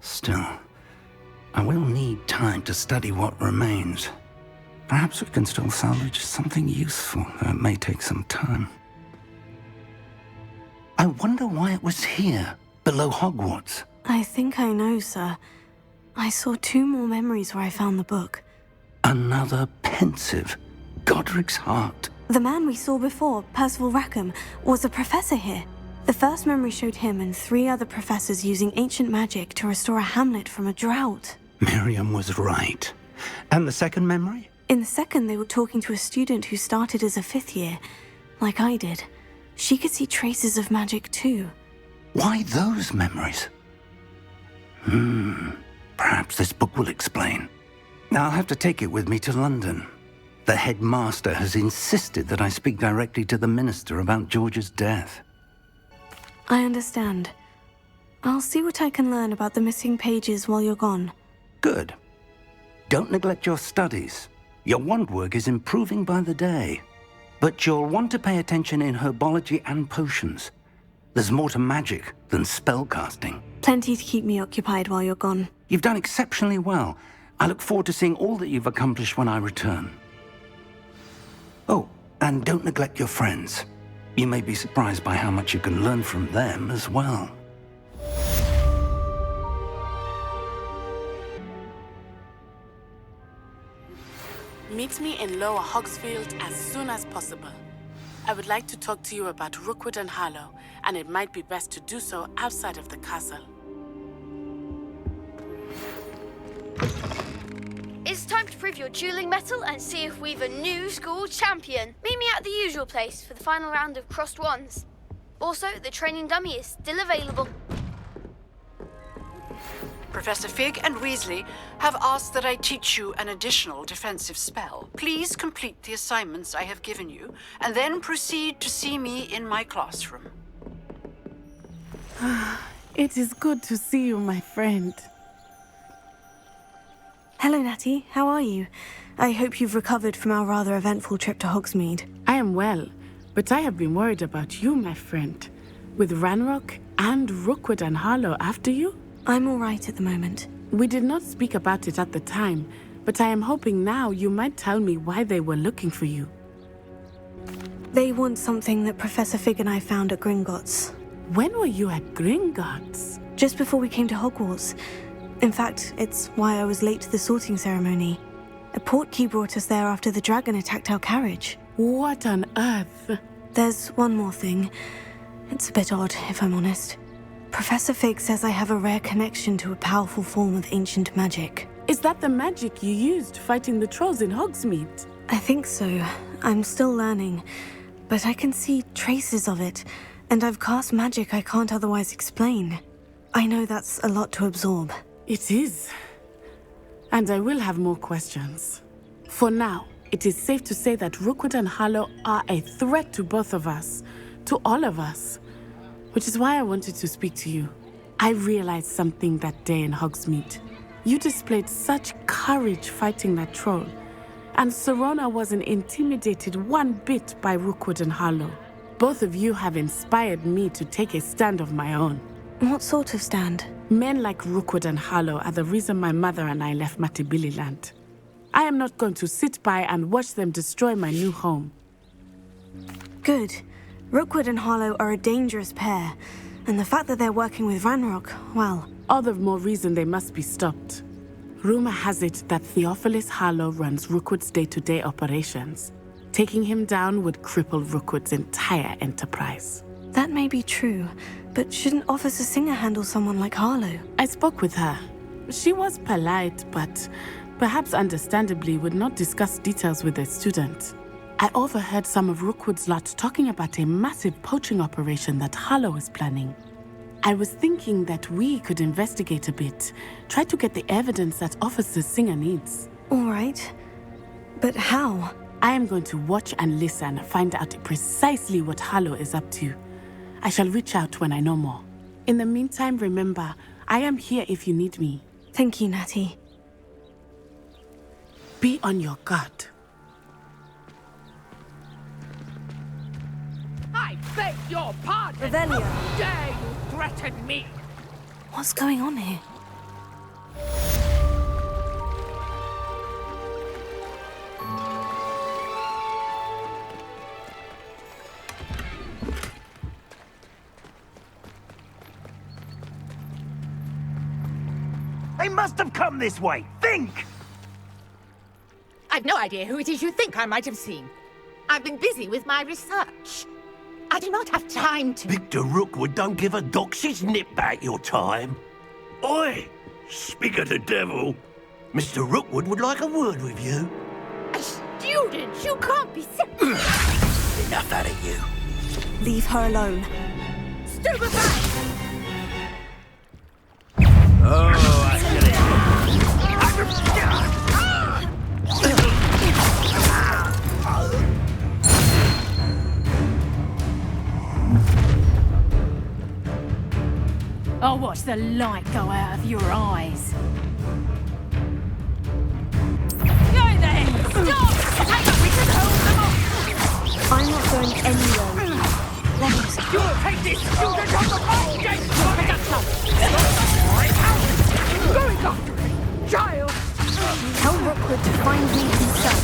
Still, I will need time to study what remains. Perhaps we can still salvage something useful, though it may take some time. I wonder why it was here, below Hogwarts. I think I know, sir. I saw 2 more memories where I found the book. Another pensive, Godric's heart. The man we saw before, Percival Rackham, was a professor here. The first memory showed him and 3 other professors using ancient magic to restore a hamlet from a drought. Miriam was right. And the second memory? In the second, they were talking to a student who started as a 5th year, like I did. She could see traces of magic too. Why those memories? Perhaps this book will explain. I'll have to take it with me to London. The headmaster has insisted that I speak directly to the minister about George's death. I understand. I'll see what I can learn about the missing pages while you're gone. Good. Don't neglect your studies. Your wand work is improving by the day. But you'll want to pay attention in herbology and potions. There's more to magic than spellcasting. Plenty to keep me occupied while you're gone. You've done exceptionally well. I look forward to seeing all that you've accomplished when I return. Oh, and don't neglect your friends. You may be surprised by how much you can learn from them as well. Meet me in Lower Hogsfield as soon as possible. I would like to talk to you about Rookwood and Harlow, and it might be best to do so outside of the castle. It's time to prove your dueling mettle and see if we've a new school champion. Meet me at the usual place for the final round of crossed wands. Also, the training dummy is still available. Professor Fig and Weasley have asked that I teach you an additional defensive spell. Please complete the assignments I have given you, and then proceed to see me in my classroom. It is good to see you, my friend. Hello, Natty. How are you? I hope you've recovered from our rather eventful trip to Hogsmeade. I am well, but I have been worried about you, my friend. With Ranrock and Rookwood and Harlow after you? I'm all right at the moment. We did not speak about it at the time, but I am hoping now you might tell me why they were looking for you. They want something that Professor Fig and I found at Gringotts. When were you at Gringotts? Just before we came to Hogwarts. In fact, it's why I was late to the sorting ceremony. A portkey brought us there after the dragon attacked our carriage. What on earth? There's one more thing. It's a bit odd, if I'm honest. Professor Fig says I have a rare connection to a powerful form of ancient magic. Is that the magic you used fighting the trolls in Hogsmeade? I think so. I'm still learning. But I can see traces of it, and I've cast magic I can't otherwise explain. I know that's a lot to absorb. It is. And I will have more questions. For now, it is safe to say that Rookwood and Harlow are a threat to both of us, to all of us. Which is why I wanted to speak to you. I realized something that day in Hogsmeade. You displayed such courage fighting that troll, and Serona wasn't intimidated one bit by Rookwood and Harlow. Both of you have inspired me to take a stand of my own. What sort of stand? Men like Rookwood and Harlow are the reason my mother and I left Matabeleland. I am not going to sit by and watch them destroy my new home. Good. Rookwood and Harlow are a dangerous pair, and the fact that they're working with Ranrock, well... All the more reason they must be stopped. Rumor has it that Theophilus Harlow runs Rookwood's day-to-day operations. Taking him down would cripple Rookwood's entire enterprise. That may be true, but shouldn't Officer Singer handle someone like Harlow? I spoke with her. She was polite, but perhaps understandably would not discuss details with a student. I overheard some of Rookwood's lot talking about a massive poaching operation that Harlow is planning. I was thinking that we could investigate a bit, try to get the evidence that Officer Singer needs. All right. But how? I am going to watch and listen, find out precisely what Harlow is up to. I shall reach out when I know more. In the meantime, remember, I am here if you need me. Thank you, Natty. Be on your guard. I beg your pardon! Revelio. How dare you threaten me? What's going on here? They must have come this way. Think! I've no idea who it is you think I might have seen. I've been busy with my research. I do not have time to... Victor Rookwood don't give a doxy's nip back your time. Oi! Speak of the devil. Mr. Rookwood would like a word with you. A student? You can't be serious. Enough out of you. Leave her alone. Stupefy! Oh, I get it. I'll watch the light go out of your eyes. Go then! Stop! Hang on, we can hold them off! I'm not going anywhere. Let us. You'll take this student on the ball game! Going after it! Child! Tell Rookwood to find me himself.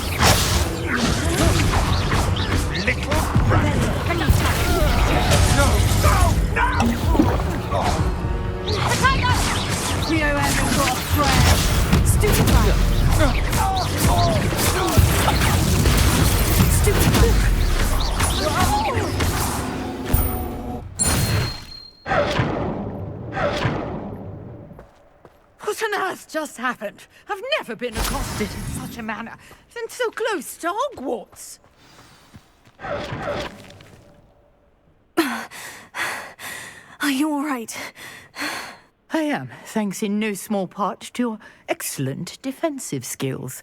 Little brat! No! You haven't got a friend! Stupefy! Stupefy! What on earth just happened? I've never been accosted in such a manner, and so close to Hogwarts. Are you all right? I am, thanks in no small part to your excellent defensive skills.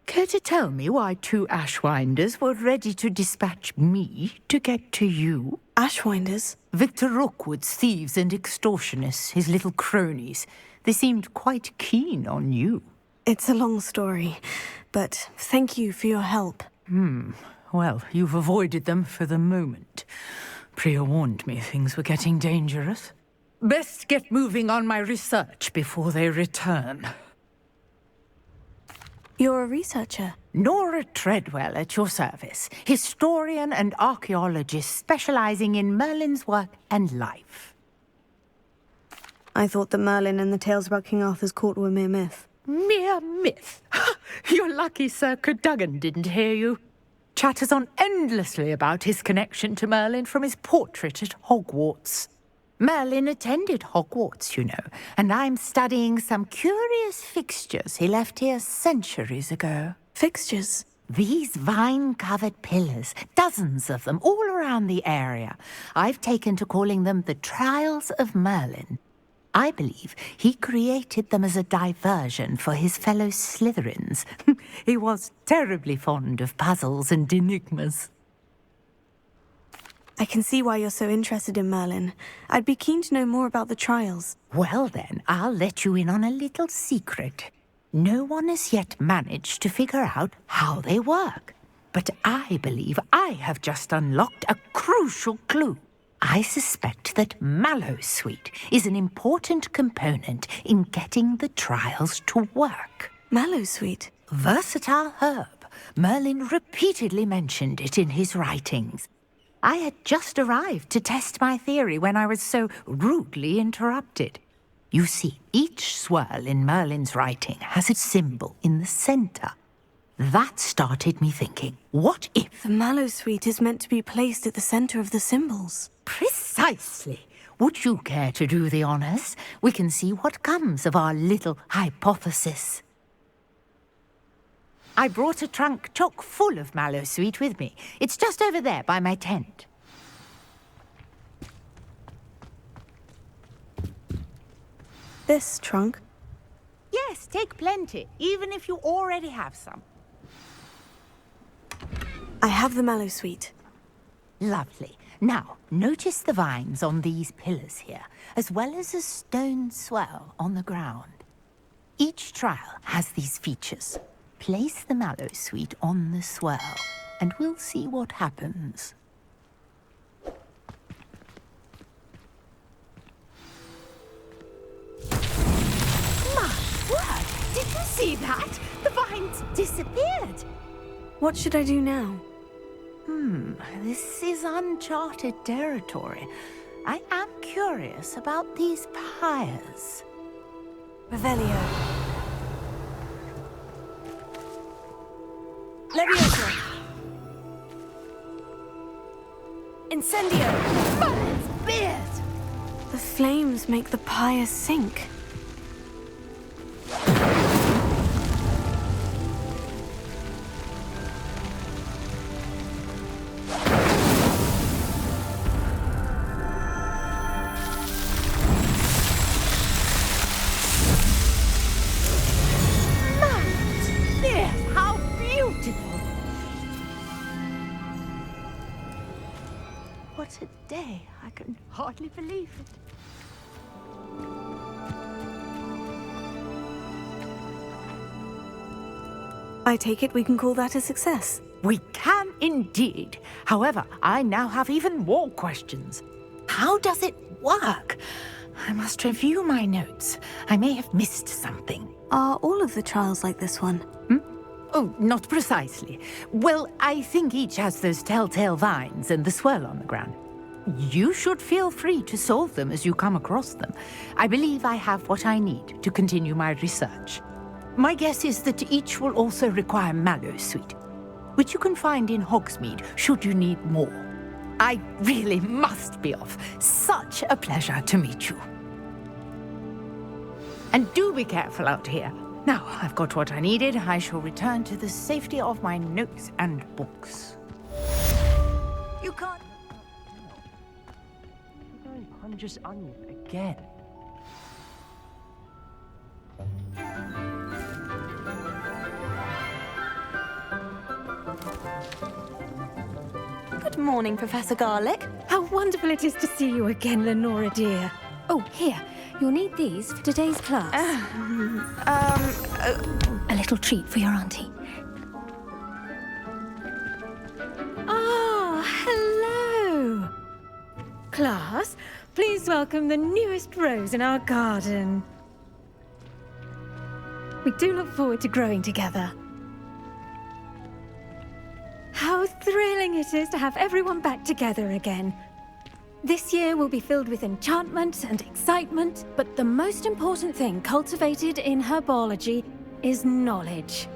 Care to tell me why two Ashwinders were ready to dispatch me to get to you? Ashwinders? Victor Rookwood's thieves and extortionists, his little cronies. They seemed quite keen on you. It's a long story, but thank you for your help. Well, you've avoided them for the moment. Priya warned me things were getting dangerous. Best get moving on my research before they return. You're a researcher. Nora Treadwell at your service, historian and archaeologist specializing in Merlin's work and life. I thought that Merlin and the tales about King Arthur's court were mere myth. Mere myth? You're lucky Sir Cadogan didn't hear you. Chatters on endlessly about his connection to Merlin from his portrait at Hogwarts. Merlin attended Hogwarts, you know, and I'm studying some curious fixtures he left here centuries ago. Fixtures? These vine-covered pillars, dozens of them, all around the area. I've taken to calling them the Trials of Merlin. I believe he created them as a diversion for his fellow Slytherins. He was terribly fond of puzzles and enigmas. I can see why you're so interested in Merlin. I'd be keen to know more about the trials. Well then, I'll let you in on a little secret. No one has yet managed to figure out how they work. But I believe I have just unlocked a crucial clue. I suspect that Mallowsweet is an important component in getting the trials to work. Mallowsweet? Versatile herb. Merlin repeatedly mentioned it in his writings. I had just arrived to test my theory when I was so rudely interrupted. You see, each swirl in Merlin's writing has a symbol in the center. That started me thinking, what if... The Mallowsweet is meant to be placed at the center of the symbols. Precisely. Would you care to do the honors? We can see what comes of our little hypothesis. I brought a trunk chock full of Mallowsweet with me. It's just over there by my tent. This trunk? Yes, take plenty, even if you already have some. I have the Mallowsweet. Lovely. Now, notice the vines on these pillars here, as well as a stone swell on the ground. Each trial has these features. Place the Mallowsweet on the swell, and we'll see what happens. My word! Did you see that? The vines disappeared! What should I do now? This is uncharted territory. I am curious about these pyres. Revelio. Leviosa. Incendio. Merlin's beard! The flames make the pyre sink. What a day. I can hardly believe it. I take it we can call that a success. We can indeed. However, I now have even more questions. How does it work? I must review my notes. I may have missed something. Are all of the trials like this one? Oh, not precisely. Well, I think each has those telltale vines and the swirl on the ground. You should feel free to solve them as you come across them. I believe I have what I need to continue my research. My guess is that each will also require Mallowsweet, which you can find in Hogsmeade should you need more. I really must be off. Such a pleasure to meet you. And do be careful out here. Now I've got what I needed, I shall return to the safety of my notes and books. You can't... I'm going Punj's onion again. Good morning, Professor Garlick. How wonderful it is to see you again, Lenora dear. Oh, here. You'll need these for today's class. A little treat for your auntie. Ah, hello. Class, please welcome the newest rose in our garden. We do look forward to growing together. it is to have everyone back together again. This year will be filled with enchantment and excitement, but the most important thing cultivated in herbology is knowledge.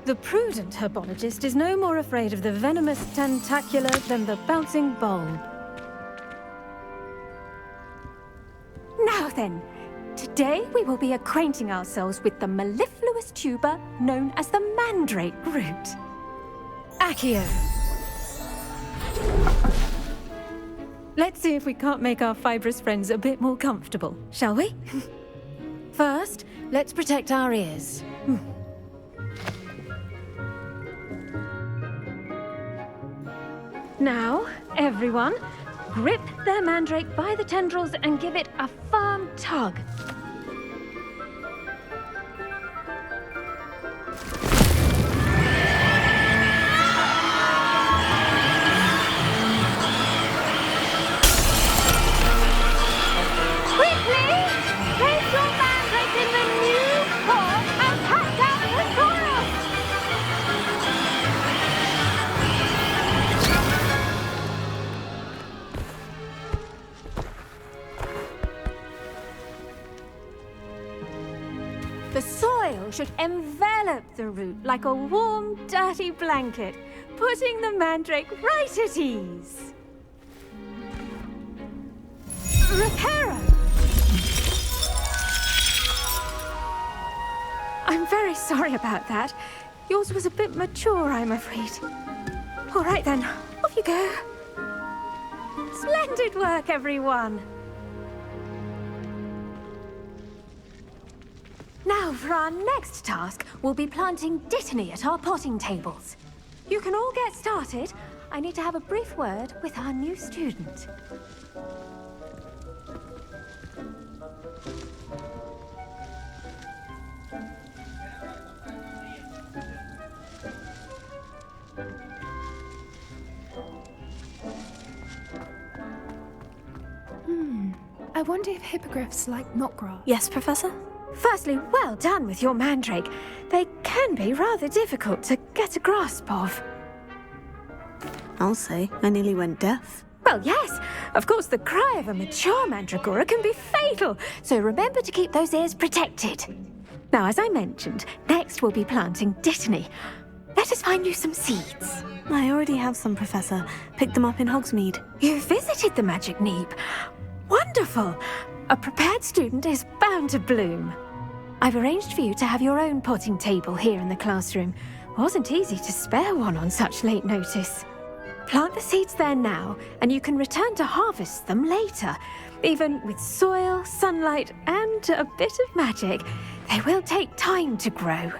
The prudent herbologist is no more afraid of the venomous tentacular than the bouncing bulb. Now then, today we will be acquainting ourselves with the mellifluous tuber known as the mandrake root. Accio. Let's see if we can't make our fibrous friends a bit more comfortable, shall we? First, let's protect our ears. Now, everyone, grip their mandrake by the tendrils and give it a firm tug. Quickly! Place your mandrake in the new pot and pack down the soil! The soil should envelop the root like a warm, dirty blanket, putting the mandrake right at ease. Reparo! I'm very sorry about that. Yours was a bit mature, I'm afraid. All right then, off you go. Splendid work, everyone. Now, for our next task, we'll be planting dittany at our potting tables. You can all get started. I need to have a brief word with our new student. I wonder if hippogriffs like knotgrass. Yes, Professor? Firstly, well done with your mandrake. They can be rather difficult to get a grasp of. I'll say, I nearly went deaf. Well, yes. Of course, the cry of a mature mandragora can be fatal, so remember to keep those ears protected. Now, as I mentioned, next we'll be planting dittany. Let us find you some seeds. I already have some, Professor. Picked them up in Hogsmeade. You visited the Magic Neep. Wonderful! A prepared student is bound to bloom. I've arranged for you to have your own potting table here in the classroom. Wasn't easy to spare one on such late notice. Plant the seeds there now, and you can return to harvest them later. Even with soil, sunlight, and a bit of magic, they will take time to grow.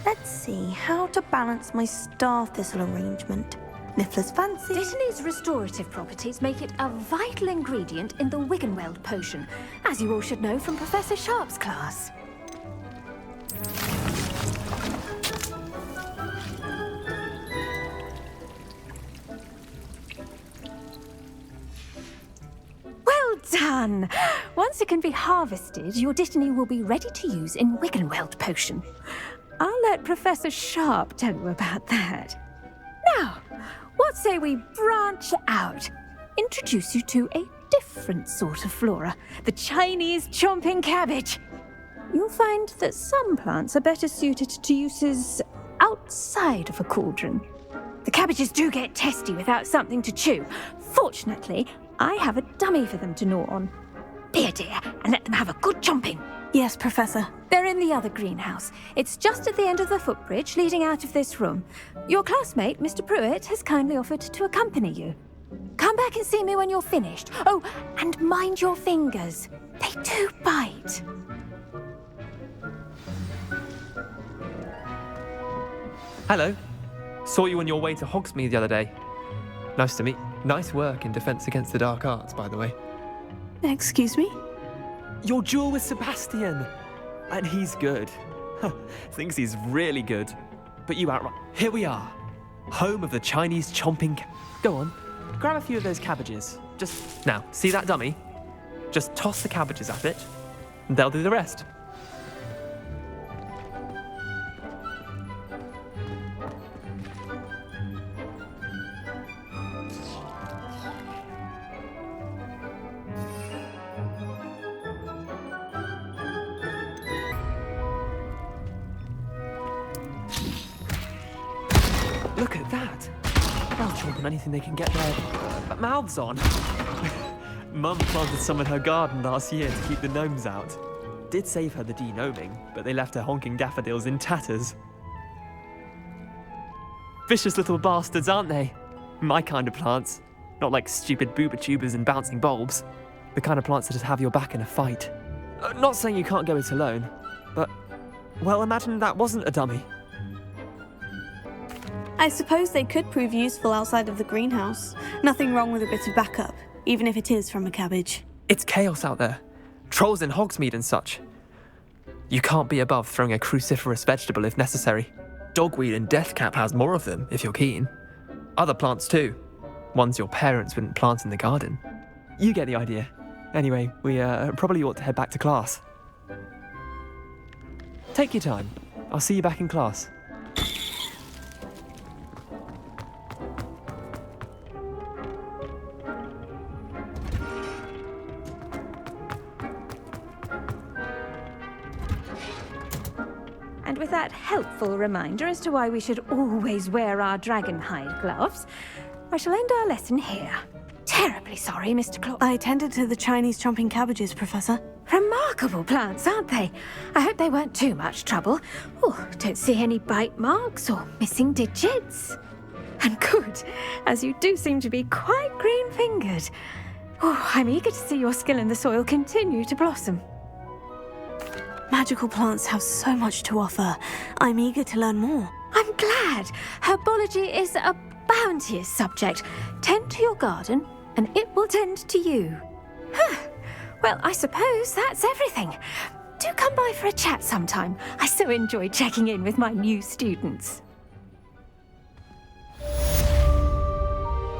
Let's see how to balance my star thistle arrangement. Niffler's fancy. Dittany's restorative properties make it a vital ingredient in the Wiggenweld potion, as you all should know from Professor Sharp's class. Well done! Once it can be harvested, your dittany will be ready to use in Wiggenweld potion. I'll let Professor Sharp tell you about that. Now, what say we branch out? Introduce you to a different sort of flora, the Chinese chomping cabbage. You'll find that some plants are better suited to uses outside of a cauldron. The cabbages do get testy without something to chew. Fortunately, I have a dummy for them to gnaw on. Be a dear and let them have a good chomping. Yes, Professor. They're in the other greenhouse. It's just at the end of the footbridge leading out of this room. Your classmate, Mr. Pruitt, has kindly offered to accompany you. Come back and see me when you're finished. Oh, and mind your fingers. They do bite. Hello. Saw you on your way to Hogsmeade the other day. Nice to meet. Nice work in Defense Against the Dark Arts, by the way. Excuse me? Your duel with Sebastian. And he's good. Thinks he's really good. But you outright. Here we are. Home of the Chinese chomping. Go on. Grab a few of those cabbages. Just now, see that dummy? Just toss the cabbages at it. And they'll do the rest. Look at that. They'll chomp on anything they can get their mouths on. Mum planted some in her garden last year to keep the gnomes out. Did save her the de-gnoming, but they left her honking daffodils in tatters. Vicious little bastards, aren't they? My kind of plants. Not like stupid booba tubers and bouncing bulbs. The kind of plants that just have your back in a fight. Not saying you can't go it alone, but, well, imagine that wasn't a dummy. I suppose they could prove useful outside of the greenhouse. Nothing wrong with a bit of backup, even if it is from a cabbage. It's chaos out there. Trolls in Hogsmeade and such. You can't be above throwing a cruciferous vegetable if necessary. Dogweed and deathcap has more of them, if you're keen. Other plants too. Ones your parents wouldn't plant in the garden. You get the idea. Anyway, we probably ought to head back to class. Take your time. I'll see you back in class. And with that helpful reminder as to why we should always wear our dragon hide gloves, I shall end our lesson here. Terribly sorry, Mr. Claw. I tended to the Chinese chomping cabbages, Professor. Remarkable plants, aren't they? I hope they weren't too much trouble. Oh, don't see any bite marks or missing digits. And good, as you do seem to be quite green-fingered. Oh, I'm eager to see your skill in the soil continue to blossom. Magical plants have so much to offer. I'm eager to learn more. I'm glad. Herbology is a bounteous subject. Tend to your garden, and it will tend to you. Well, I suppose that's everything. Do come by for a chat sometime. I so enjoy checking in with my new students.